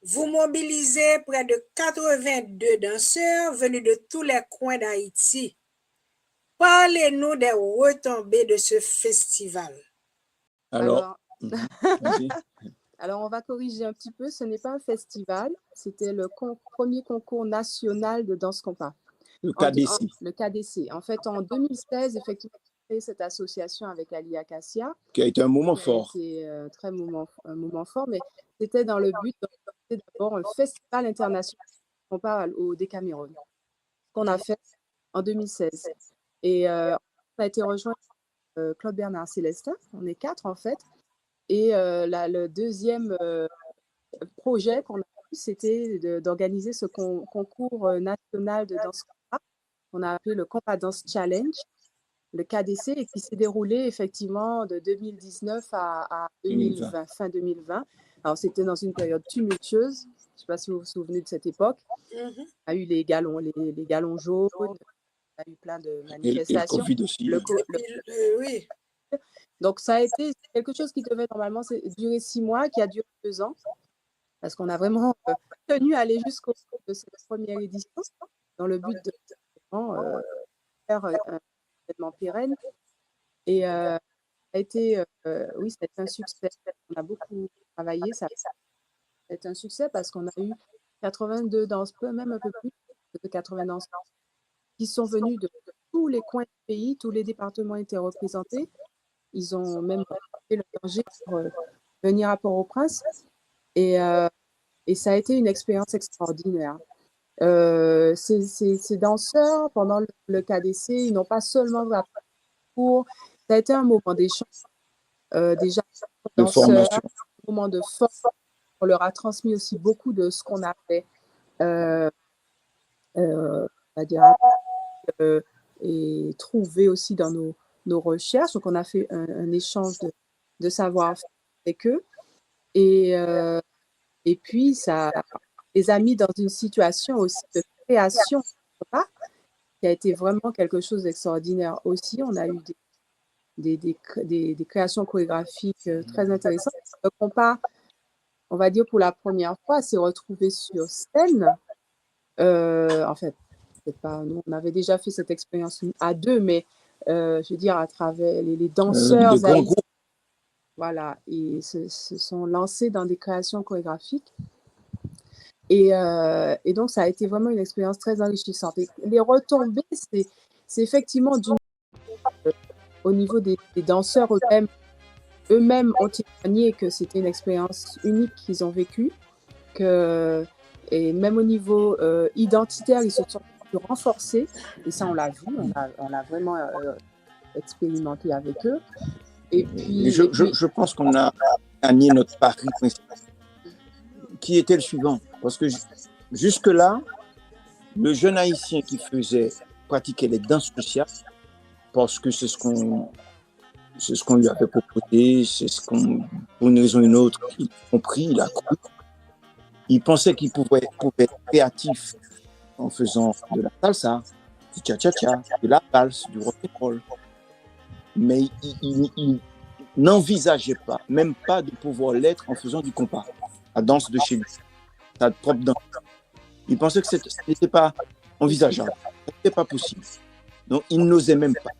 Vous mobilisez près de 82 danseurs venus de tous les coins d'Haïti. Parlez-nous des retombées de ce festival. Alors, Alors, on va corriger un petit peu. Ce n'est pas un festival. C'était le premier concours national de danse compas. le KDC. Le KDC. En fait, en 2016, effectivement, on a créé cette association avec Ali Acacia. Qui a été un moment fort. C'est un moment fort, mais c'était dans le but d'organiser d'abord un festival international de compas au Décameron, qu'on a fait en 2016. Et on a été rejoint Claude Bernard Célestin. On est 4 en fait. Et le deuxième projet qu'on a eu, c'était d'organiser ce concours national de danse compas qu'on a appelé le Compas Dance Challenge, le KDC, et qui s'est déroulé effectivement de 2019 à 2020, fin 2020. Alors, c'était dans une période tumultueuse. Je ne sais pas si vous vous souvenez de cette époque. Il y a eu les galons jaunes, il y a eu plein de manifestations. Et le Covid aussi. Oui. Donc, ça a été quelque chose qui devait normalement durer 6 mois, qui a duré 2 ans, parce qu'on a vraiment tenu à aller jusqu'au bout de cette première édition, dans le but de faire un événement pérenne. Et ça a été un succès. On a beaucoup travaillé. Ça a été un succès parce qu'on a eu 82 danseurs, même un peu plus de 80 danseurs, qui sont venus de tous les coins du pays, tous les départements étaient représentés. Ils ont même fait le danger pour venir à Port-au-Prince. Et ça a été une expérience extraordinaire. Ces danseurs, pendant le KDC, ils n'ont pas seulement appris pour. Ça a été un moment d'échange, déjà de formation. Un moment de formation. On leur a transmis aussi beaucoup de ce qu'on a fait, et trouvé aussi dans nos recherches. Donc, on a fait un échange de savoir avec eux. Et puis, ça les a mis dans une situation aussi de création, qui a été vraiment quelque chose d'extraordinaire aussi. On a eu des créations chorégraphiques très intéressantes. Le compas, on va dire pour la première fois, s'est retrouvé sur scène. En fait, nous, on avait déjà fait cette expérience à 2, mais je veux dire à travers les danseurs. Voilà, ils se sont lancés dans des créations chorégraphiques. Et donc, ça a été vraiment une expérience très enrichissante. Et les retombées, c'est effectivement au niveau des danseurs eux-mêmes. Eux-mêmes ont témoigné que c'était une expérience unique qu'ils ont vécue. Et même au niveau identitaire, ils se sont renforcés. Et ça, on l'a vu, on l'a vraiment expérimenté avec eux. Et puis, je pense qu'on a gagné notre pari principal, qui était le suivant. Parce que jusque-là, le jeune haïtien qui pratiquait les danses sociales, parce que c'est ce qu'on lui avait proposé, pour une raison ou une autre, il a compris, il a cru. Il pensait qu'il pouvait être créatif en faisant de la salsa, du cha-cha-cha, de la valse, du rock-and-roll. Mais il n'envisageait pas, même pas de pouvoir l'être en faisant du compas, la danse de chez lui, sa propre danse. Il pensait que ce n'était pas envisageable, ce n'était pas possible. Donc, il n'osait même pas.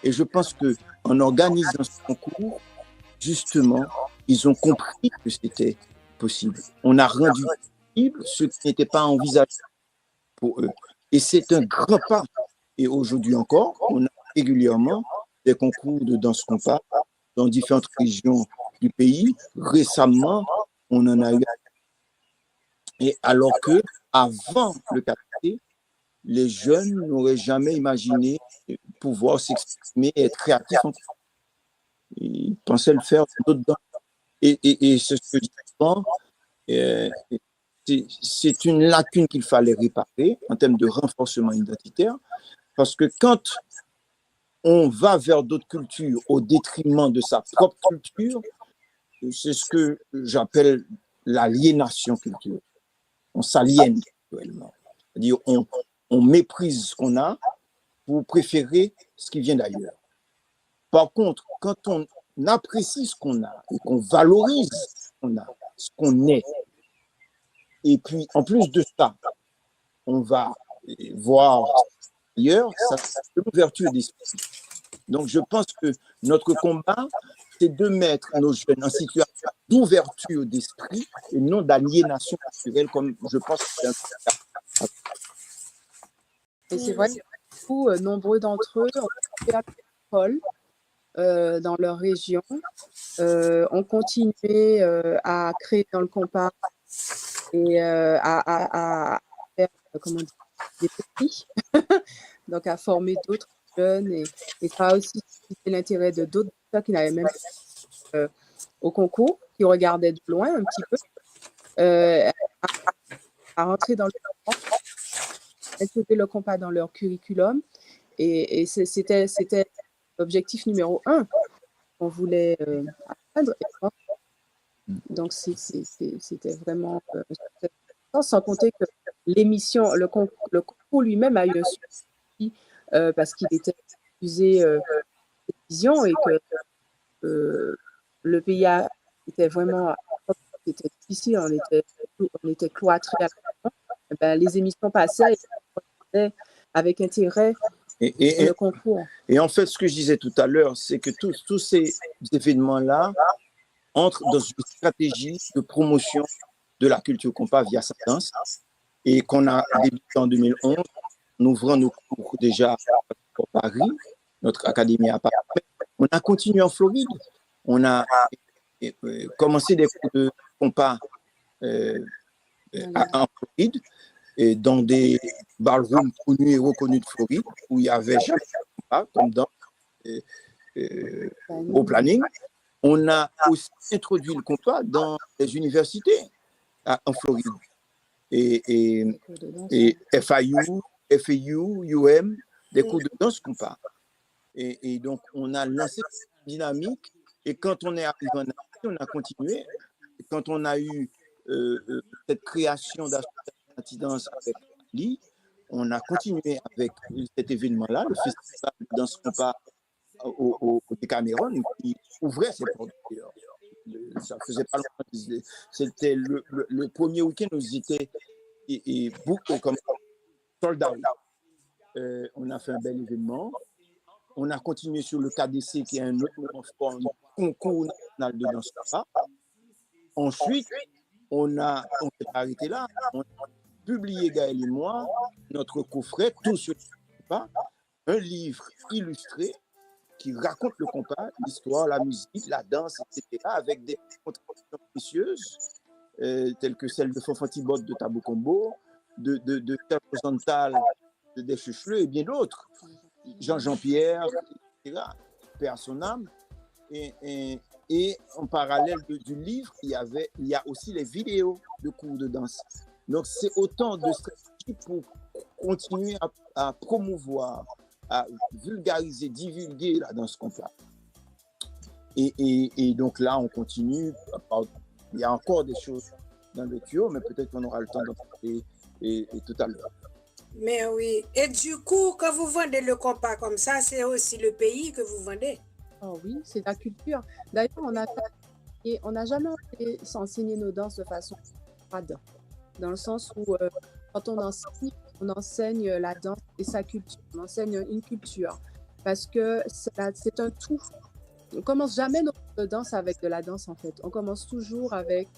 Et je pense qu'en organisant ce concours, justement, ils ont compris que c'était possible. On a rendu possible ce qui n'était pas envisageable pour eux. Et c'est un grand pas. Et aujourd'hui encore, on a régulièrement des concours de danse compas dans différentes régions du pays. Récemment, on en a eu. Et alors que avant le KPT, les jeunes n'auraient jamais imaginé pouvoir s'exprimer et être créatifs. Ils pensaient le faire d'autres danses. Et c'est ce que je dis souvent, c'est une lacune qu'il fallait réparer en termes de renforcement identitaire, parce que quand on va vers d'autres cultures au détriment de sa propre culture, c'est ce que j'appelle l'aliénation culturelle. On s'aliène culturellement. C'est-à-dire on méprise ce qu'on a pour préférer ce qui vient d'ailleurs. Par contre, quand on apprécie ce qu'on a et qu'on valorise ce qu'on a, ce qu'on est, et puis en plus de ça, on va voir ailleurs, ça c'est l'ouverture d'esprit. Donc je pense que notre combat, c'est de mettre nos jeunes en situation d'ouverture d'esprit et non d'aliénation culturelle, comme je pense que c'est un cas. Et c'est vrai que du coup, nombreux d'entre eux ont fait l'école dans leur région, ont continué à créer dans le compas et à faire comment dire, des petits, donc à former d'autres jeunes. Et ça a aussi suscité l'intérêt de d'autres qui n'avaient même pas au concours, qui regardaient de loin un petit peu, à rentrer dans le compas, intégrer le compas dans leur curriculum. Et c'était l'objectif numéro 1 qu'on voulait atteindre. Donc, c'était vraiment sans compter que l'émission, le concours lui-même a eu un suivi parce qu'il était diffusé télévision et que le pays était vraiment c'était difficile, on était cloîtrés à la maison. Ben, les émissions passaient et avec intérêt le concours. Et en fait, ce que je disais tout à l'heure, c'est que tous ces événements-là entrent dans une stratégie de promotion de la culture compas via sa danse et qu'on a débuté en 2011 en ouvrant nos cours déjà à Paris, notre académie à Paris. On a continué en Floride. On a commencé des cours de compas en Floride et dans des ballrooms connus et reconnus de Floride où il y avait jamais de compas comme dans au planning. On a aussi introduit le compas dans les universités en Floride. Et FIU, UM, des cours de danse compas. Et donc, on a lancé cette dynamique. Et quand on est arrivé en Haïti, on a continué. Et quand on a eu cette création d'association danse avec Ali, on a continué avec cet événement-là, le festival de danse compas au Décameron, qui ouvrait ses portes. Ça faisait pas longtemps. C'était le premier week-end où ils étaient beaucoup comme sold out. On a fait un bel événement. On a continué sur le KDC, qui est un autre moment fort, un concours national de danse compas. Ensuite, on s'est arrêté là. On a publié, Gaël et moi, notre coffret, tout sur le compas, un livre illustré qui raconte le compas, l'histoire, la musique, la danse, etc., avec des contributions précieuses, telles que celle de Fonfantibot de Tabou Combo, de Terre Rosenthal, de Deschecheleux et bien d'autres. Jean-Pierre, etc., paix à son âme. Et en parallèle du livre, il y a aussi les vidéos de cours de danse. Donc, c'est autant de stratégies pour continuer à promouvoir, à vulgariser, divulguer la danse compas. Et donc là, on continue. Il y a encore des choses dans le tuyau, mais peut-être qu'on aura le temps d'en parler et tout à l'heure. Mais oui. Et du coup, quand vous vendez le compas comme ça, c'est aussi le pays que vous vendez. Oh oui, c'est la culture. D'ailleurs, on n'a jamais enseigné nos danses de façon froide, dans le sens où quand on enseigne la danse et sa culture, on enseigne une culture, parce que c'est un tout. On commence jamais notre danse avec de la danse, en fait. On commence toujours avec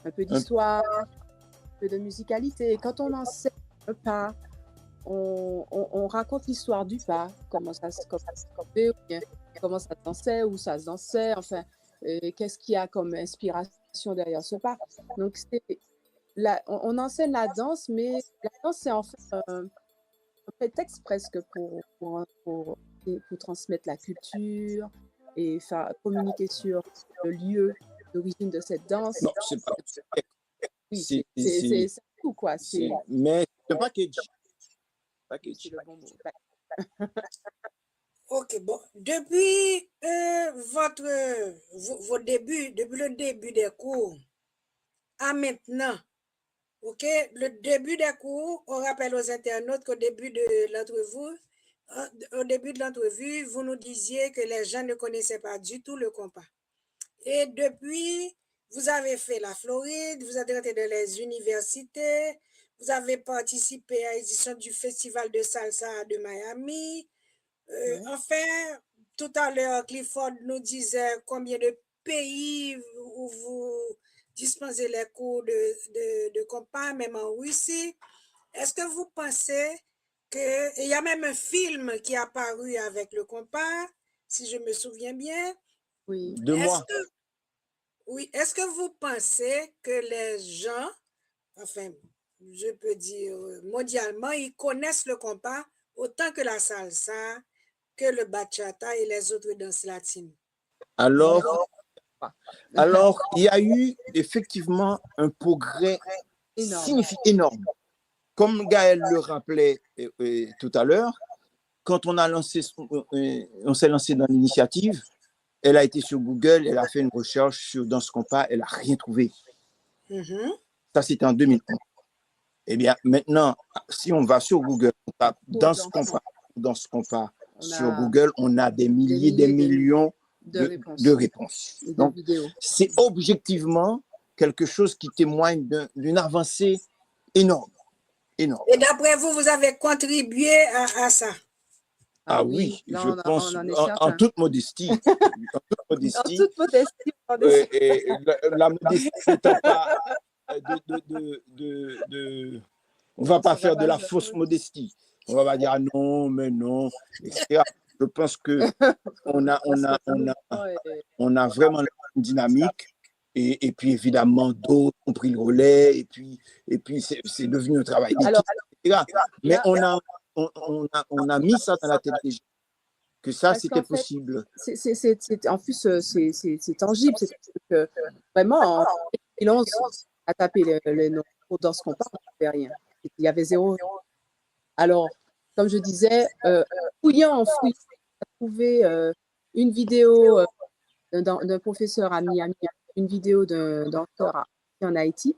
un peu d'histoire, un peu de musicalité. Et quand on enseigne un pas, on raconte l'histoire du pas, comment ça se campait, comment ça se dansait, où ça se dansait, enfin, qu'est-ce qu'il y a comme inspiration derrière ce pas. Donc, on enseigne la danse, mais la danse, c'est en fait un prétexte presque pour transmettre la culture et faire communiquer sur le lieu d'origine de cette danse. Non, c'est pas. Oui, c'est tout, quoi. Mais c'est package. C'est le bon mot. Ok, bon. Depuis vos débuts, depuis le début des cours à maintenant, ok, le début des cours, on rappelle aux internautes qu'au début de l'entrevue, vous nous disiez que les gens ne connaissaient pas du tout le compas. Et depuis, vous avez fait la Floride, vous êtes rentré dans les universités, vous avez participé à l'édition du Festival de Salsa de Miami. Enfin, tout à l'heure, Clifford nous disait combien de pays où vous dispensez les cours de compas, même en Russie. Est-ce que vous pensez qu'il y a même un film qui est apparu avec le compas, si je me souviens bien? Oui. Est-ce que vous pensez que les gens, enfin, je peux dire mondialement, ils connaissent le compas autant que la salsa, que le bachata et les autres danses latines? Alors, il y a eu effectivement un progrès énorme. Comme Gaël le rappelait tout à l'heure, quand on s'est lancé dans l'initiative, elle a été sur Google, elle a fait une recherche sur danse compas, elle n'a rien trouvé. Ça, c'était en 2001. Eh bien, maintenant, si on va sur Google, on tape danse compas sur Google, on a des milliers, des millions de réponses. Donc, c'est objectivement quelque chose qui témoigne d'une avancée énorme. Et d'après vous, vous avez contribué à ça? Ah oui, je pense, en toute modestie. En toute modestie. La modestie n'étant pas on ne va pas faire de la fausse modestie. On va pas dire ah non, mais non, etc. Je pense qu'on a vraiment une dynamique. Et puis, évidemment, d'autres ont pris le relais. Et puis c'est devenu un travail d'équipe, etc. Mais on a mis ça dans la tête des gens, que ça, c'était possible. En plus, c'est tangible. C'est que vraiment, en 2011, à taper les noms dans ce qu'on parle, il n'y avait rien. Il y avait zéro. Alors, comme je disais, fouillant, on a trouvé une vidéo d'un professeur à Miami, une vidéo d'un danseur en Haïti.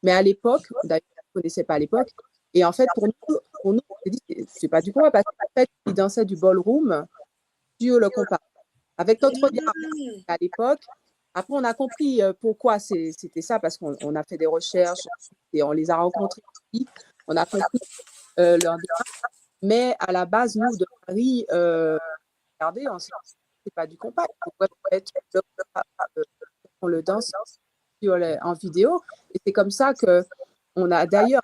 Mais à l'époque, d'ailleurs, je ne connaissais pas à l'époque. Et en fait, pour nous, on s'est dit, c'est pas du compas, parce qu'en fait, il dansait du ballroom sur le compas. Avec notre regard à l'époque. Après, on a compris pourquoi c'était ça, parce qu'on a fait des recherches et on les a rencontrés ici. On a compris leur démarche. Mais à la base, nous, de Paris, regardez, on s'est dit, c'est pas du compas. On le danse en vidéo. Et c'est comme ça qu'on a d'ailleurs,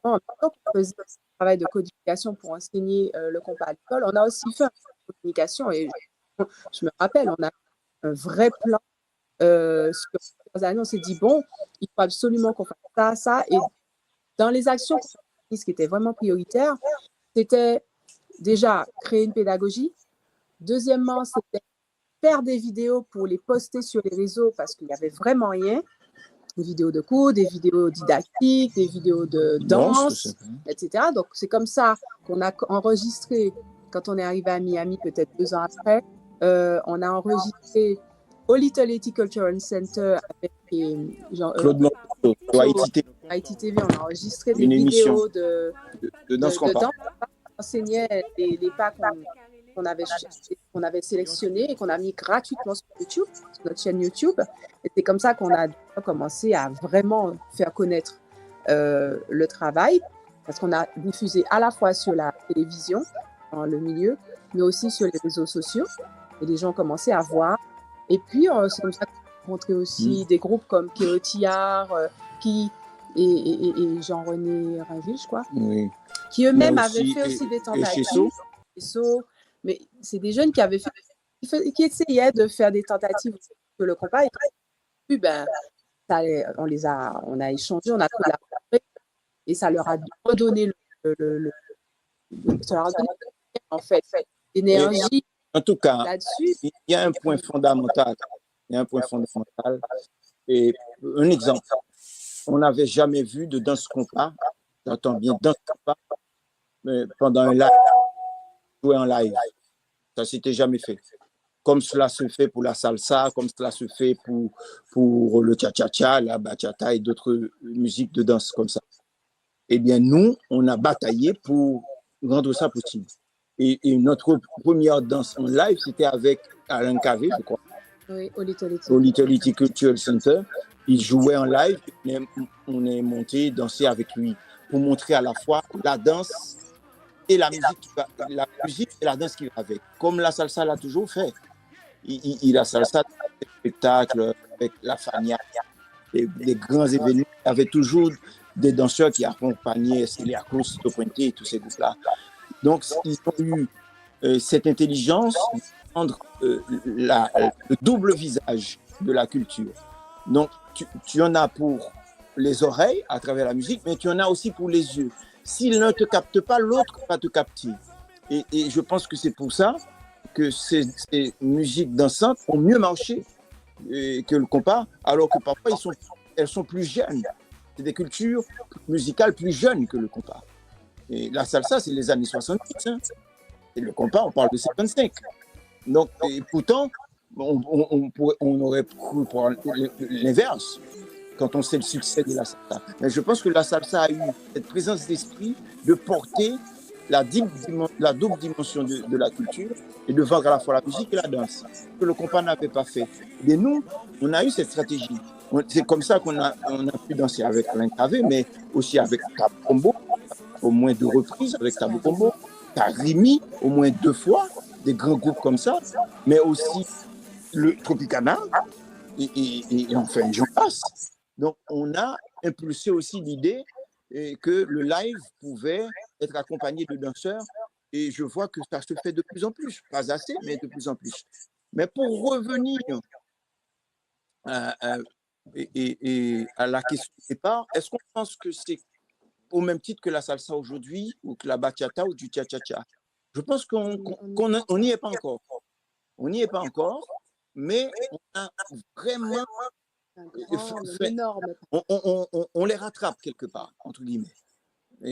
en même temps qu'on faisait un travail de codification pour enseigner le compas à l'école, on a aussi fait une communication. Et je me rappelle, on a un vrai plan. Sur plusieurs années, on s'est dit, bon, il faut absolument qu'on fasse ça. Et dans les actions qui étaient vraiment prioritaires, c'était déjà créer une pédagogie. Deuxièmement, c'était faire des vidéos pour les poster sur les réseaux parce qu'il n'y avait vraiment rien. des vidéos de cours, des vidéos didactiques, des vidéos de danse, etc. Donc, c'est comme ça qu'on a enregistré, quand on est arrivé à Miami, peut-être 2 ans après, on a enregistré au Little Haiti Cultural Center avec Claude Morceau, Haïti TV, on a enregistré des vidéos de danse. On enseignait les pas qu'on avait sélectionnés et qu'on a mis gratuitement sur YouTube, sur notre chaîne YouTube. Et c'est comme ça qu'on a commencé à vraiment faire connaître le travail, parce qu'on a diffusé à la fois sur la télévision, dans le milieu, mais aussi sur les réseaux sociaux. Et les gens commençaient à voir. Et puis, c'est comme ça qu'on a rencontré aussi des groupes comme Kéotillard, et Jean-René Rainville, je crois, qui eux-mêmes avaient fait aussi des tentatives. Mais c'est des jeunes qui essayaient de faire des tentatives sur le compas. Et puis, on a échangé, on a collaboré, et ça leur a redonné en fait, l'énergie. En tout cas, là-dessus, il y a un point fondamental. Et un exemple, on n'avait jamais vu de danse compas, j'entends bien danse compas, mais pendant un live, jouer en live. Ça s'était jamais fait. Comme cela se fait pour la salsa, comme cela se fait pour le cha-cha-cha, la bachata et d'autres musiques de danse comme ça. Eh bien, nous, on a bataillé pour rendre ça possible. Et notre première danse en live, c'était avec Alain Cavé, je crois. Oui, au Little Haiti Cultural Center. Il jouait en live, on est monté danser avec lui pour montrer à la fois la danse et la musique et la danse qu'il avait. Comme la salsa l'a toujours fait. Il a salsa des spectacles avec la Fania, des grands événements. Il y avait toujours des danseurs qui accompagnaient Célia Cruz, Tito Puente et tous ces groupes-là. Donc, ils ont eu cette intelligence de prendre le double visage de la culture. Donc, tu en as pour les oreilles à travers la musique, mais tu en as aussi pour les yeux. S'il ne te capte pas, l'autre va te capter. Et je pense que c'est pour ça que ces musiques dansantes ont mieux marché que le compas, alors que parfois elles sont plus jeunes. C'est des cultures musicales plus jeunes que le compas. Et la salsa, c'est les années 70. Hein. Et le compas, on parle de 55. Donc, et pourtant, on aurait cru pour l'inverse quand on sait le succès de la salsa. Mais je pense que la salsa a eu cette présence d'esprit de porter la double dimension de la culture et de vendre à la fois la musique et la danse, que le compas n'avait pas fait. Et nous, on a eu cette stratégie. C'est comme ça qu'on a pu danser avec Alain Cavé, mais aussi avec Tabu Combo, au moins 2 reprises avec Tabu Combo, Karimi, au moins 2 fois, des grands groupes comme ça, mais aussi le Tropicana, et enfin, j'en passe. Donc, on a impulsé aussi l'idée que le live pouvait être accompagné de danseurs, et je vois que ça se fait de plus en plus, pas assez, mais de plus en plus. Mais pour revenir à la question de départ, est-ce qu'on pense que c'est au même titre que la salsa aujourd'hui, ou que la bachata ou du cha-cha-cha? Je pense qu'on n'y est pas encore. On n'y est pas encore, mais on a vraiment on les rattrape quelque part, entre guillemets.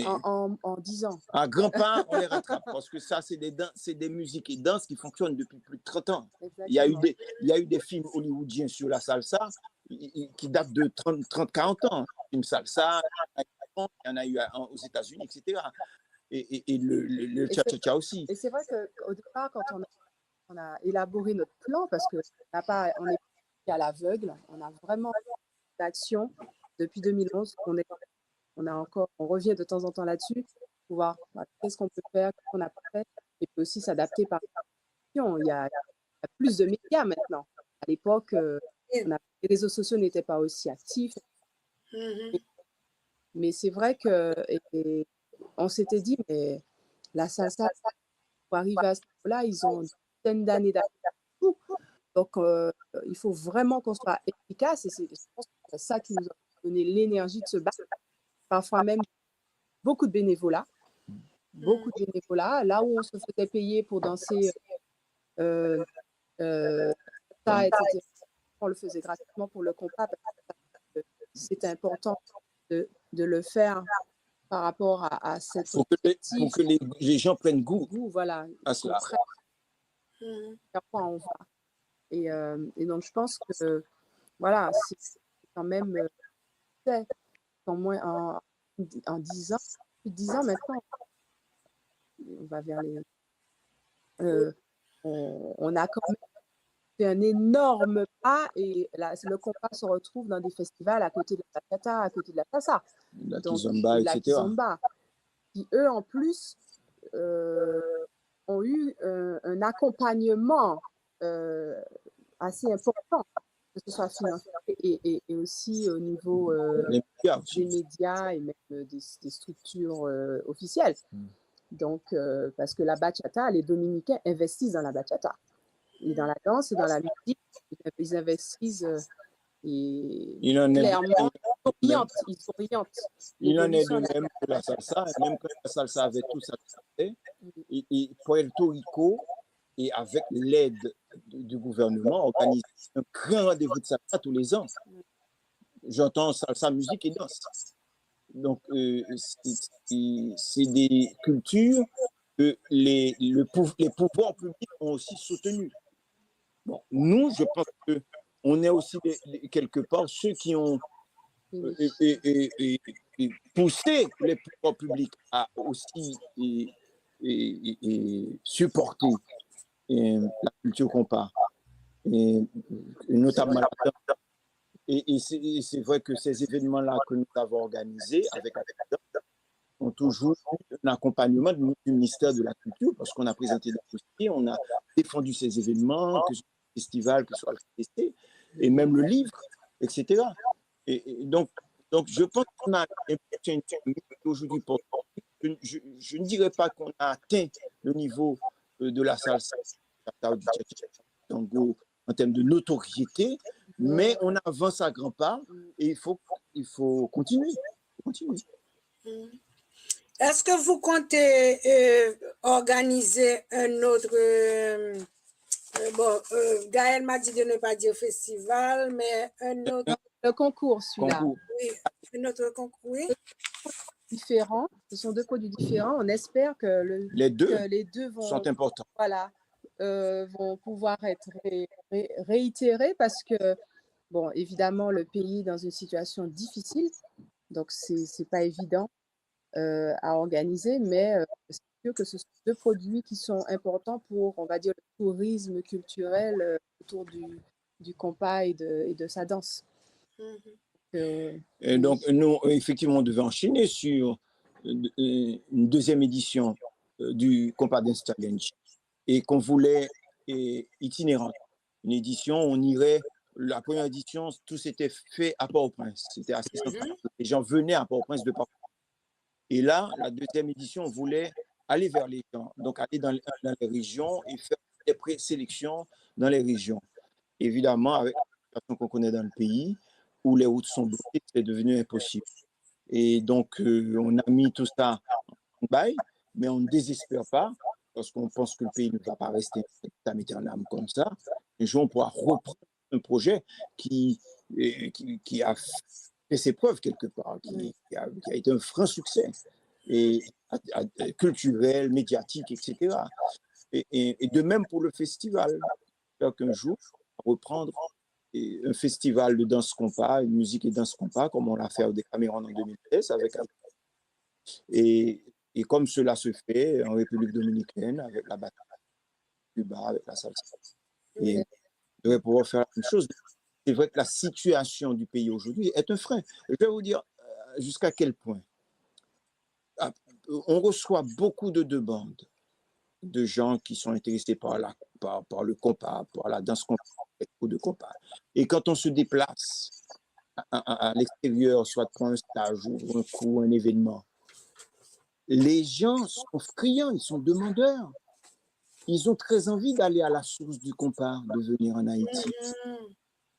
En 10 ans. À grands pas, on les rattrape, parce que ça, c'est des musiques et danses qui fonctionnent depuis plus de 30 ans. Il y a eu des films hollywoodiens sur la salsa qui datent de 30-40 ans. Une salsa, il y en a eu aux États-Unis, etc. Et le cha-cha-cha aussi. Et c'est vrai qu'au départ, quand on a élaboré notre plan, parce qu'on est à l'aveugle, on a vraiment d'action depuis 2011. On revient de temps en temps là-dessus pour voir qu'est-ce qu'on peut faire, qu'est-ce qu'on n'a pas fait, et puis aussi s'adapter par l'action. Il y a plus de médias maintenant. À l'époque, les réseaux sociaux n'étaient pas aussi actifs. Mais c'est vrai qu'on s'était dit, mais la salsa, pour arriver à ce niveau-là, ils ont une dizaine d'années d'adaptation. Donc, il faut vraiment qu'on soit efficace. Et je pense que c'est ça qui nous a donné l'énergie de se battre. Parfois même beaucoup de bénévolat. Là où on se faisait payer pour danser, ça, etc., on le faisait gratuitement pour le compas. c'est important de le faire par rapport à cette pour que les gens prennent goût voilà, à cela. Vers quoi on va. Et donc, je pense que, voilà, c'est quand même, en moins, en 10 ans, plus de 10 ans maintenant, on va vers les... on a quand même fait un énorme pas et là, le compas se retrouve dans des festivals à côté de la bachata, à côté de la salsa. La donc, kizomba, la etc. kizomba, qui eux, en plus, ont eu un accompagnement assez important, que ce soit financier et aussi au niveau Les médias aussi. des médias et même des structures officielles. Donc, parce que la bachata, les Dominicains investissent dans la bachata. Et dans la danse et dans la musique, ils investissent et clairement, ils orientent. Il en est de même pour la salsa, même quand la salsa avait tout ça, et Puerto Rico, et avec l'aide du gouvernement, organise un grand rendez-vous de salsa tous les ans. J'entends salsa, musique et danse. Donc, c'est des cultures que les pouvoirs publics ont aussi soutenues. Bon, nous, je pense qu'on est aussi quelque part ceux qui ont poussé les pouvoirs publics à aussi supporter la culture compas, et notamment et c'est vrai que ces événements-là que nous avons organisés avec ont toujours un accompagnement du ministère de la Culture, parce qu'on a présenté des dossiers, on a défendu ces événements, que ce soit le festival, que ce soit le CST, et même le livre, etc. Et donc, je pense qu'on a aujourd'hui, je ne dirais pas qu'on a atteint le niveau de la salsa ou du tango en termes de notoriété, mais on avance à grands pas et il faut continuer. Est-ce que vous comptez organiser un autre... Gaël m'a dit de ne pas dire festival, mais un autre... Le concours, celui-là. Oui, un autre concours, oui. Différents. Ce sont deux produits différents. On espère que les deux vont, sont importants. Voilà, vont pouvoir être réitérés parce que, bon, évidemment, le pays est dans une situation difficile, donc c'est pas évident à organiser, mais c'est sûr que ce sont deux produits qui sont importants pour, on va dire, le tourisme culturel autour du compas et de sa danse. Et donc, nous, effectivement, on devait enchaîner sur une deuxième édition du Compas Dance Challenge et qu'on voulait itinérante. Une édition, on irait, la première édition, tout s'était fait à Port-au-Prince. C'était assez sympa. Les gens venaient à Port-au-Prince de partout. Et là, la deuxième édition, on voulait aller vers les gens, donc aller dans les régions et faire des présélections dans les régions. Évidemment, avec la situation qu'on connaît dans le pays, où les routes sont bloquées, c'est devenu impossible. Et donc, on a mis tout ça en bail, mais on ne désespère pas, parce qu'on pense que le pays ne va pas rester éternellement comme ça. Un jour, on pourra reprendre un projet qui a fait ses preuves quelque part, qui a été un franc succès, et culturel, médiatique, etc. Et de même pour le festival. J'espère qu'un jour, on va reprendre un festival de danse compas, une musique et danse compas, comme on l'a fait au Décameron en 2013 et comme cela se fait en République dominicaine avec la bachata, Cuba, avec la salsa. Et on devrait pouvoir faire la même chose. C'est vrai que la situation du pays aujourd'hui est un frein. Je vais vous dire jusqu'à quel point. On reçoit beaucoup de demandes de gens qui sont intéressés par le compas, par la danse compas, de compas. Et quand on se déplace à l'extérieur, soit pour un stage ou un cours, un événement, les gens sont friands, ils sont demandeurs. Ils ont très envie d'aller à la source du compas, de venir en Haïti.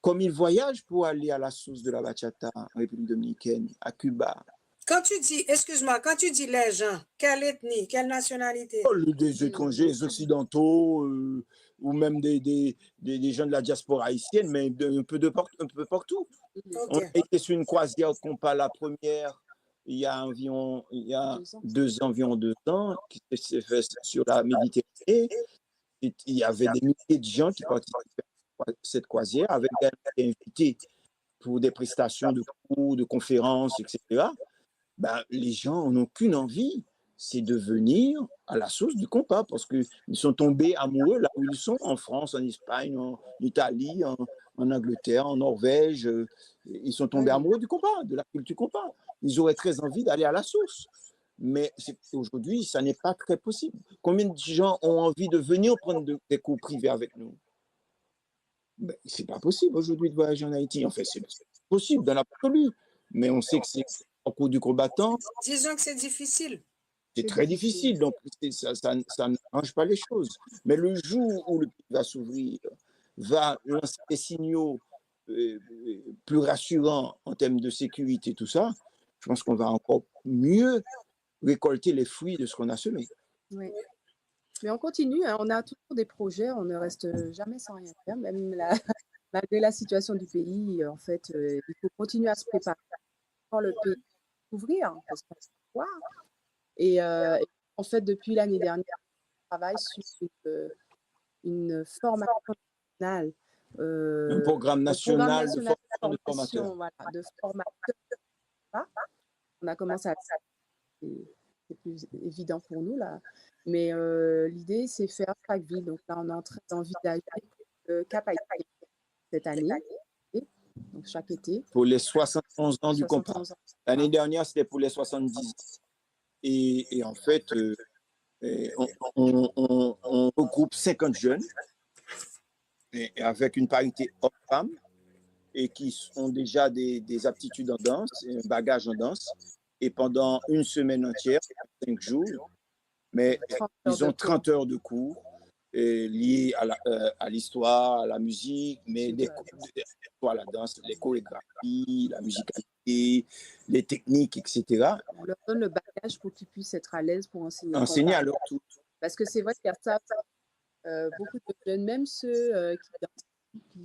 Comme ils voyagent pour aller à la source de la bachata en République dominicaine, à Cuba. Quand tu dis, excuse-moi, quand tu dis les gens, quelle ethnie, quelle nationalité? Des étrangers, les occidentaux, ou même des gens de la diaspora haïtienne, mais un peu partout. On a été sur une croisière compas la première il y a 2 ans, qui s'est fait sur la Méditerranée. Il y avait des milliers de gens qui participaient à cette croisière avec des invités pour des prestations de cours, de conférences, etc. Ben, les gens n'ont qu'une envie, c'est de venir à la source du compas parce qu'ils sont tombés amoureux là où ils sont, en France, en Espagne, en Italie, en Angleterre, en Norvège. Ils sont tombés amoureux du compas, de la culture compas. Ils auraient très envie d'aller à la source. Mais aujourd'hui, ça n'est pas très possible. Combien de gens ont envie de venir prendre des cours privés avec nous? Ben, c'est pas possible aujourd'hui de voyager en Haïti. En fait, c'est possible dans l'absolu. Mais on sait que c'est en cours du combattant. Disons que c'est difficile. C'est très difficile, donc ça n'arrange pas les choses. Mais le jour où le pays va s'ouvrir, va lancer des signaux plus rassurants en termes de sécurité, tout ça, je pense qu'on va encore mieux récolter les fruits de ce qu'on a semé. Oui. Mais on continue, hein, on a toujours des projets, on ne reste jamais sans rien faire, même malgré la situation du pays. En fait, il faut continuer à se préparer quand le pays s'ouvrir, parce qu'on va voir. Et en fait, depuis l'année dernière, on travaille sur une formation nationale. Un programme national de formation de formateurs. Voilà, de formateurs. On a commencé à... C'est plus évident pour nous, là. Mais l'idée, c'est faire chaque ville. Donc là, on est en train d'envisager Cap Haïtien cette année. Donc chaque été. Pour les 71 ans du compas. L'année dernière, c'était pour les 70. Et en fait, on regroupe 50 jeunes et avec une parité homme-femme et qui ont déjà des aptitudes en danse, un bagage en danse. Et pendant une semaine entière, 5 jours, mais ils ont 30 heures de cours liés à l'histoire, à la musique, mais des cours à la danse, les chorégraphies, la musicalité, les techniques, etc. On leur donne le bagage pour qu'ils puissent être à l'aise pour enseigner. Enseigner à leur tour. Parce que c'est vrai qu'il y a ça, beaucoup de jeunes, même ceux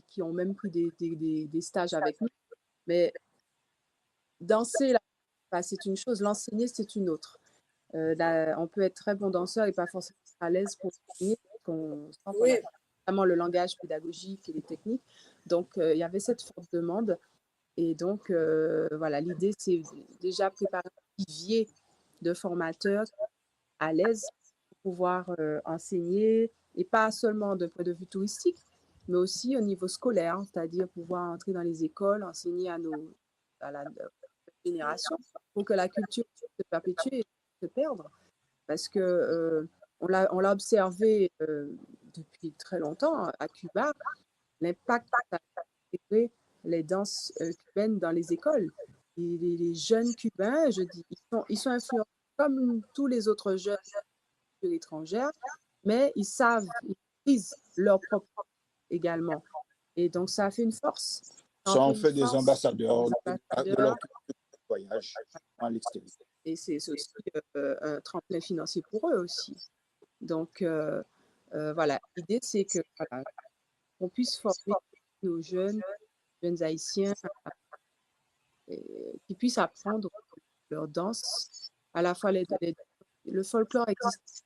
qui ont même pris des stages avec nous, mais danser là, c'est une chose, l'enseigner, c'est une autre. On peut être très bon danseur et pas forcément à l'aise pour enseigner, qu'on a vraiment le langage pédagogique et les techniques. Donc, il y avait cette forte demande. Et donc, voilà, l'idée, c'est déjà préparer un vivier de formateurs à l'aise pour pouvoir enseigner, et pas seulement de point de vue touristique, mais aussi au niveau scolaire, c'est-à-dire pouvoir entrer dans les écoles, enseigner à la génération pour que la culture se perpétue et se perdre. Parce que on l'a observé depuis très longtemps à Cuba, l'impact qu'a intégré les danses cubaines dans les écoles. Et les jeunes cubains, je dis, ils sont influencés comme tous les autres jeunes étrangères, mais ils maîtrisent leur propre également. Et donc, ça a fait une force. Ça en fait des ambassadeurs de leur voyage à l'extérieur. Et c'est aussi un tremplin financier pour eux aussi. Donc, voilà, l'idée, c'est que voilà, qu'on puisse former nos jeunes haïtiens qui puissent apprendre leur danse. À la fois, le folklore existe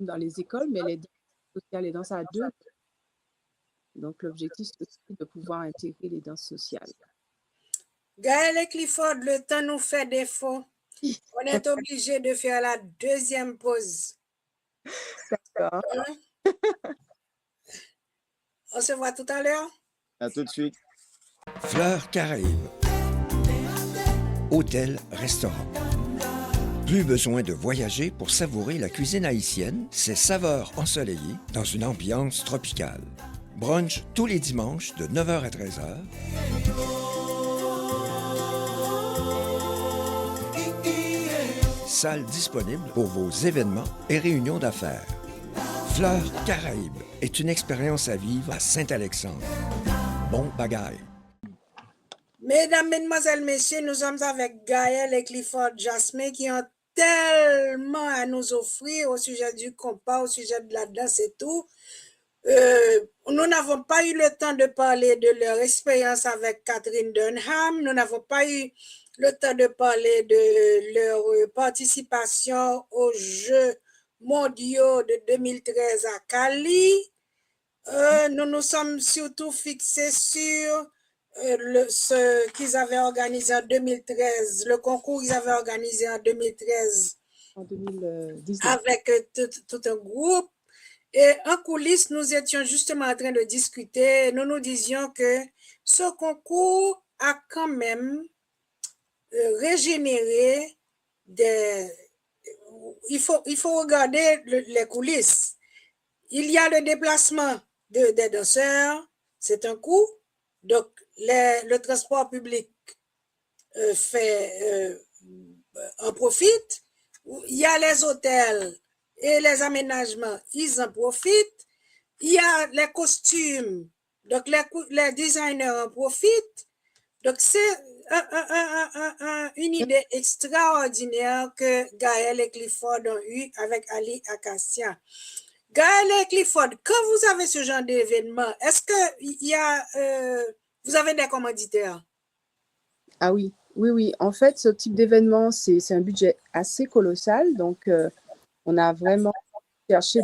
dans les écoles, mais les danses sociales, les danses à deux. Donc, l'objectif, c'est aussi de pouvoir intégrer les danses sociales. Gaël et Clifford, le temps nous fait défaut. On est obligé de faire la deuxième pause. D'accord. On se voit tout à l'heure. À tout de suite. Fleurs Caraïbes. Hôtel, restaurant. Plus besoin de voyager pour savourer la cuisine haïtienne, ses saveurs ensoleillées dans une ambiance tropicale. Brunch tous les dimanches de 9h à 13h. Salle disponible pour vos événements et réunions d'affaires. Fleurs Caraïbes est une expérience à vivre à Saint-Alexandre. Bon bagaille. Mesdames, Mesdemoiselles, Messieurs, nous sommes avec Gaël et Clifford Jasmin qui ont tellement à nous offrir au sujet du compas, au sujet de la danse et tout. Nous n'avons pas eu le temps de parler de leur expérience avec Catherine Dunham. Nous n'avons pas eu le temps de parler de leur participation aux Jeux mondiaux de 2013 à Cali. Nous nous sommes surtout fixés sur ce qu'ils avaient organisé en 2013, le concours qu'ils avaient organisé en 2013 En 2019. avec tout un groupe. Et en coulisses, nous étions justement en train de discuter. Nous nous disions que ce concours a quand même régénéré des... Il faut regarder les coulisses. Il y a le déplacement des danseurs, c'est un coût. Donc, le transport public en profite. Il y a les hôtels et les aménagements, ils en profitent. Il y a les costumes, donc les designers en profitent. Donc, c'est une idée extraordinaire que Gaël et Clifford ont eue avec Ali Acacia. Gaël et Clifford, quand vous avez ce genre d'événement, est-ce que vous avez des commanditaires? Ah oui, oui. En fait, ce type d'événement, c'est un budget assez colossal. Donc, on a vraiment cherché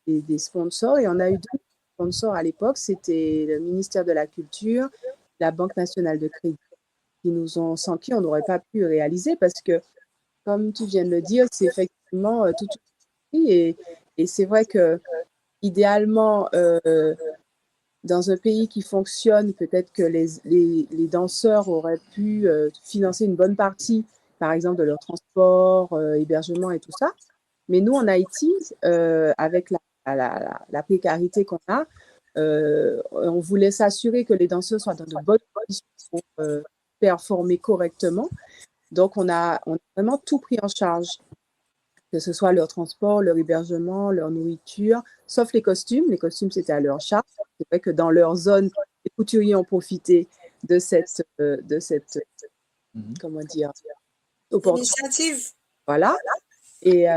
des sponsors et on a eu 2 sponsors à l'époque. C'était le ministère de la Culture, la Banque nationale de crédit, sans qui on n'aurait pas pu réaliser parce que, comme tu viens de le dire, c'est effectivement tout et c'est vrai que idéalement, dans un pays qui fonctionne, peut-être que les danseurs auraient pu financer une bonne partie, par exemple, de leur transport, hébergement et tout ça. Mais nous, en Haïti, avec la précarité qu'on a, on voulait s'assurer que les danseurs soient dans de bonnes conditions pour performer correctement. Donc, on a vraiment tout pris en charge, que ce soit leur transport, leur hébergement, leur nourriture, sauf les costumes. Les costumes, c'était à leur charge. C'est vrai que dans leur zone, les couturiers ont profité de cette comment dire, initiative. Voilà. Et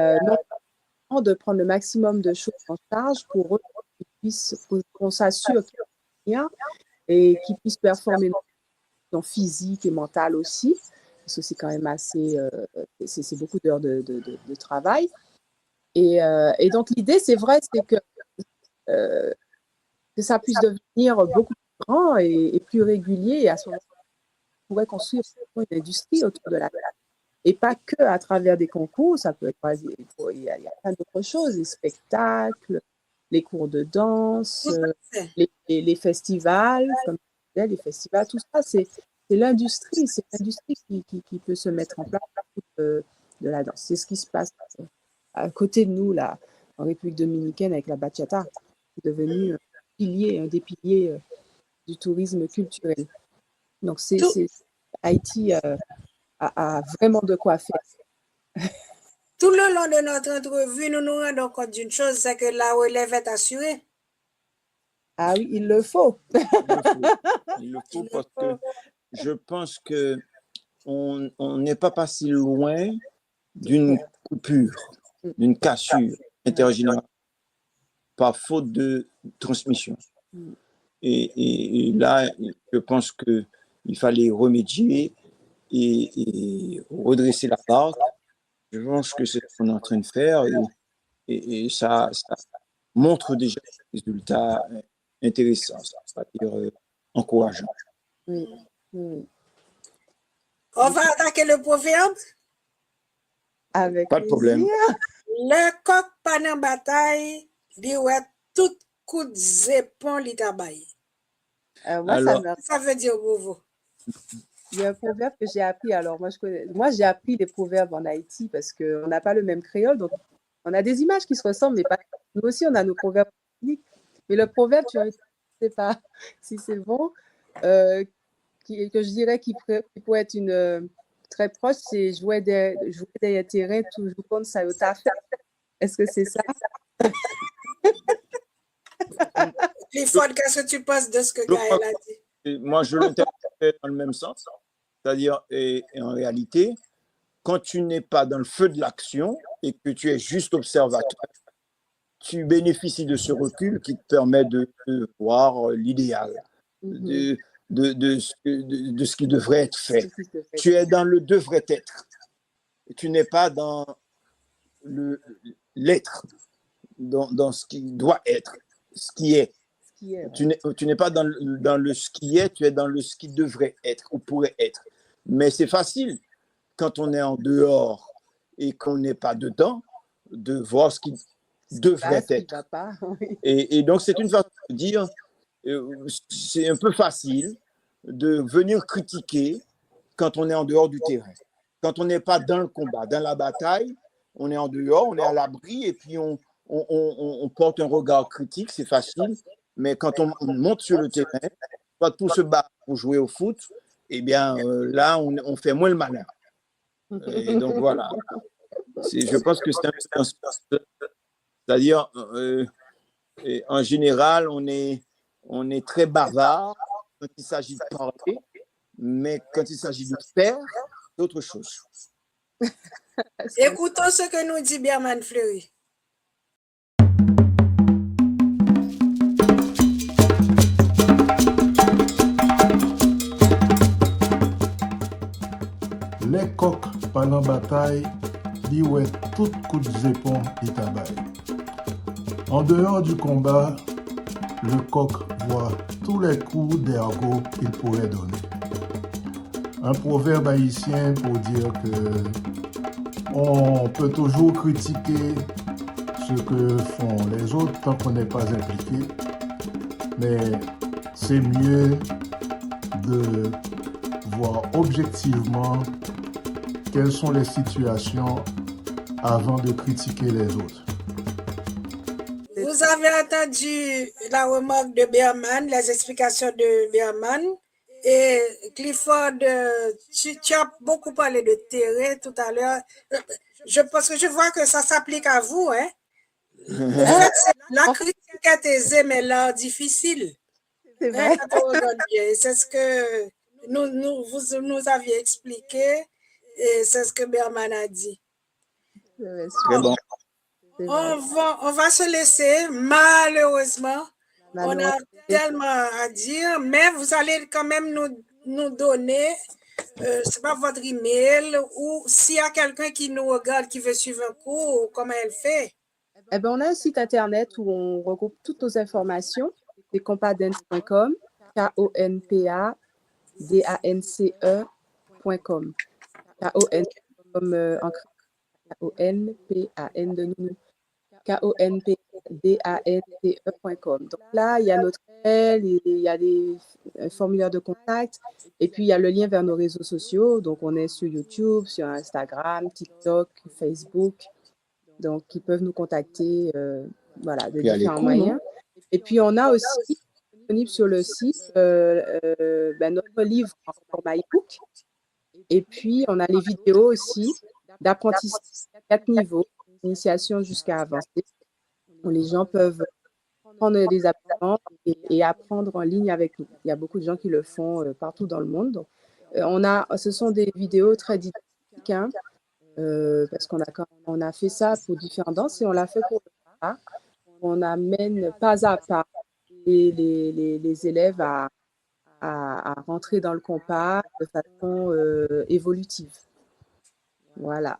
non, de prendre le maximum de choses en charge pour eux, qu'on s'assure qu'il n'y a rien et qu'ils puissent performer dans physique et mentale aussi. Parce que c'est quand même assez, c'est beaucoup d'heures de travail. Et donc, l'idée, c'est vrai, c'est que ça puisse devenir beaucoup plus grand et plus régulier. Et à ce moment-là, on pourrait construire une industrie autour de la danse. Et pas que à travers des concours, ça peut être, il y a plein d'autres choses, les spectacles, les cours de danse, les festivals, comme je disais, les festivals, tout ça, c'est l'industrie qui peut se mettre en place de la danse. C'est ce qui se passe à côté de nous, là, en République dominicaine, avec la bachata, qui est devenu un des piliers du tourisme culturel. Donc, Haïti a vraiment de quoi faire. Tout le long de notre entrevue, nous nous rendons compte d'une chose, c'est que la relève est assurée. Ah oui, il le faut. Il le faut parce que je pense qu'on n'est pas passé loin d'une coupure, d'une cassure intergénérationnelle par faute de transmission. Et là, je pense qu'il fallait remédier et redresser la barre. Je pense que c'est ce qu'on est en train de faire et ça montre déjà des résultats intéressants, c'est-à-dire encourageants. Oui. On va attaquer le proverbe. Avec pas de problème. Le coq pas en bataille, dit ouais, tout coup de zépon li tabaye. Ça veut dire pour vous. Il y a un proverbe que j'ai appris. Alors, moi, j'ai appris des proverbes en Haïti parce qu'on n'a pas le même créole. Donc, on a des images qui se ressemblent, mais pas. Nous aussi, on a nos proverbes uniques. Mais le proverbe, je ne sais pas si c'est bon, que je dirais qui pourrait être une très proche, c'est jouer des terrains, toujours comme ça, au taf. Est-ce que c'est ça? Clifford, qu'est-ce que tu penses de ce que Gaël a dit? Moi, je l'interprète dans le même sens. C'est-à-dire, en réalité, quand tu n'es pas dans le feu de l'action et que tu es juste observateur, tu bénéficies de ce recul qui te permet de voir l'idéal, de ce qui devrait être fait. Tu es dans le devrait être. Tu n'es pas dans l'être, dans ce qui doit être, ce qui est. Tu n'es pas dans le ce qui est, tu es dans le ce qui devrait être ou pourrait être. Mais c'est facile, quand on est en dehors et qu'on n'est pas dedans, de voir ce qui devrait être. Et donc, c'est une façon de dire, c'est un peu facile de venir critiquer quand on est en dehors du terrain. Quand on n'est pas dans le combat, dans la bataille, on est en dehors, on est à l'abri et puis on porte un regard critique, c'est facile. Mais quand on monte sur le terrain, soit pour se battre, pour jouer au foot, eh bien là, on fait moins le malin. Et donc voilà. Je pense que c'est-à-dire, en général, on est très bavard quand il s'agit de parler, mais quand il s'agit de faire, c'est autre chose. Écoutons ce que nous dit Berman Fleury. Les coqs pendant bataille, dit ouais tout coup de zépon il tabaye. En dehors du combat, le coq voit tous les coups d'ergot qu'il pourrait donner. Un proverbe haïtien pour dire que on peut toujours critiquer ce que font les autres tant qu'on n'est pas impliqué, mais c'est mieux de voir objectivement quelles sont les situations avant de critiquer les autres. Vous avez entendu la remarque de Berman, les explications de Berman. Et Clifford, tu as beaucoup parlé de terrain tout à l'heure. Parce que je vois que ça s'applique à vous. Hein? La critique est aisée, mais l'art difficile. C'est vrai. C'est ce que vous nous aviez expliqué et c'est ce que Berman a dit. Très bon. On va se laisser, malheureusement. On a tellement à dire, mais vous allez quand même nous donner, c'est pas votre email, ou s'il y a quelqu'un qui nous regarde, qui veut suivre un cours, comment elle fait? Eh ben, on a un site internet où on regroupe toutes nos informations, c'est compadance.com, KONPADANCE.com. KON comme KONPAN de nous. KONPDANCE.com. Donc là, il y a notre mail, il y a des formulaires de contact, et puis il y a le lien vers nos réseaux sociaux. Donc on est sur YouTube, sur Instagram, TikTok, Facebook. Donc ils peuvent nous contacter voilà, de différents moyens. Et puis on a aussi disponible sur le site notre livre en format e-book. Et puis on a les vidéos aussi d'apprentissage 4 niveaux. Initiation jusqu'à avancer, où les gens peuvent prendre des apprenants et apprendre en ligne avec nous. Il y a beaucoup de gens qui le font partout dans le monde. Donc, ce sont des vidéos très didactiques, hein, parce qu'on a fait ça pour différentes danses et on l'a fait pour le compas. On amène pas à pas les élèves à rentrer dans le compas de façon évolutive. Voilà.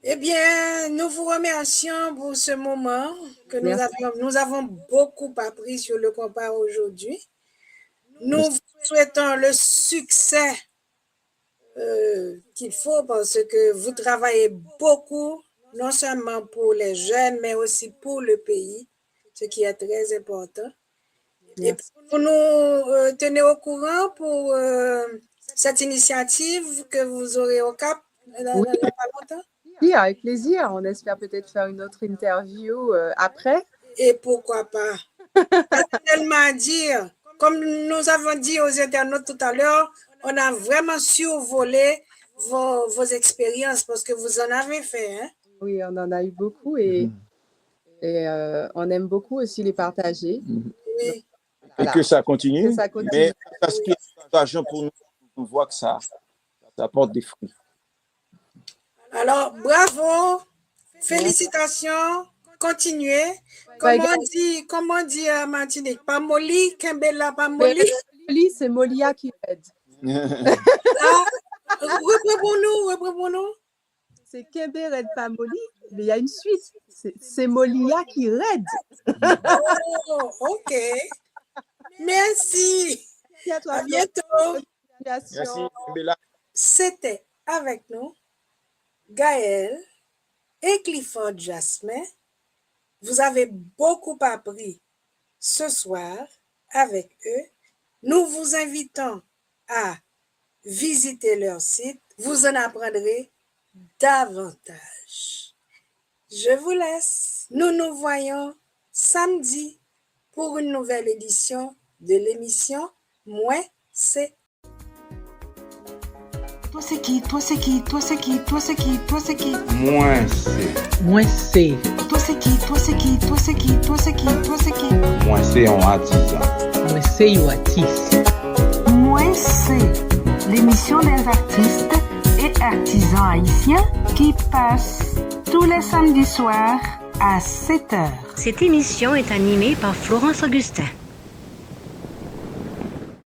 Eh bien, nous vous remercions pour ce moment que nous avons beaucoup appris sur le compas aujourd'hui. Nous vous souhaitons le succès qu'il faut parce que vous travaillez beaucoup, non seulement pour les jeunes, mais aussi pour le pays, ce qui est très important. Et pour nous tenir au courant pour cette initiative que vous aurez au Cap dans pas longtemps. Oui, avec plaisir. On espère peut-être faire une autre interview après. Et pourquoi pas? C'est tellement à dire. Comme nous avons dit aux internautes tout à l'heure, on a vraiment survolé vos expériences parce que vous en avez fait. Hein? Oui, on en a eu beaucoup et on aime beaucoup aussi les partager. Oui. Donc, voilà. Et que ça continue. Mais parce qu'il y a de l'argent pour nous, on voit que ça apporte des fruits. Alors, bravo, félicitations, continuez. Comment dit à Martinique? Pas Molly, Kembella, pas Molly. Molly, c'est Molia qui aide. Reprenons. C'est Kembe Red pas Molly, mais il y a une suite. C'est Molia qui raide. Oh, ok. Merci. À bientôt. Merci, Bella. C'était avec nous Gaël et Clifford Jasmin. Vous avez beaucoup appris ce soir avec eux. Nous vous invitons à visiter leur site. Vous en apprendrez davantage. Je vous laisse. Nous nous voyons samedi pour une nouvelle édition de l'émission Moi c'est. Toi c'est qui? Toi c'est qui? Toi c'est qui? Toi c'est qui? Toi c'est qui? Moi c'est. Moi c'est. Toi c'est qui? Toi c'est qui? Toi c'est qui? Toi c'est qui? Toi c'est qui? Moi c'est un artisan. Moi c'est un artiste. Moi c'est l'émission des artistes et artisans haïtiens qui passe tous les samedis soirs à 7h. Cette émission est animée par Florence Augustin.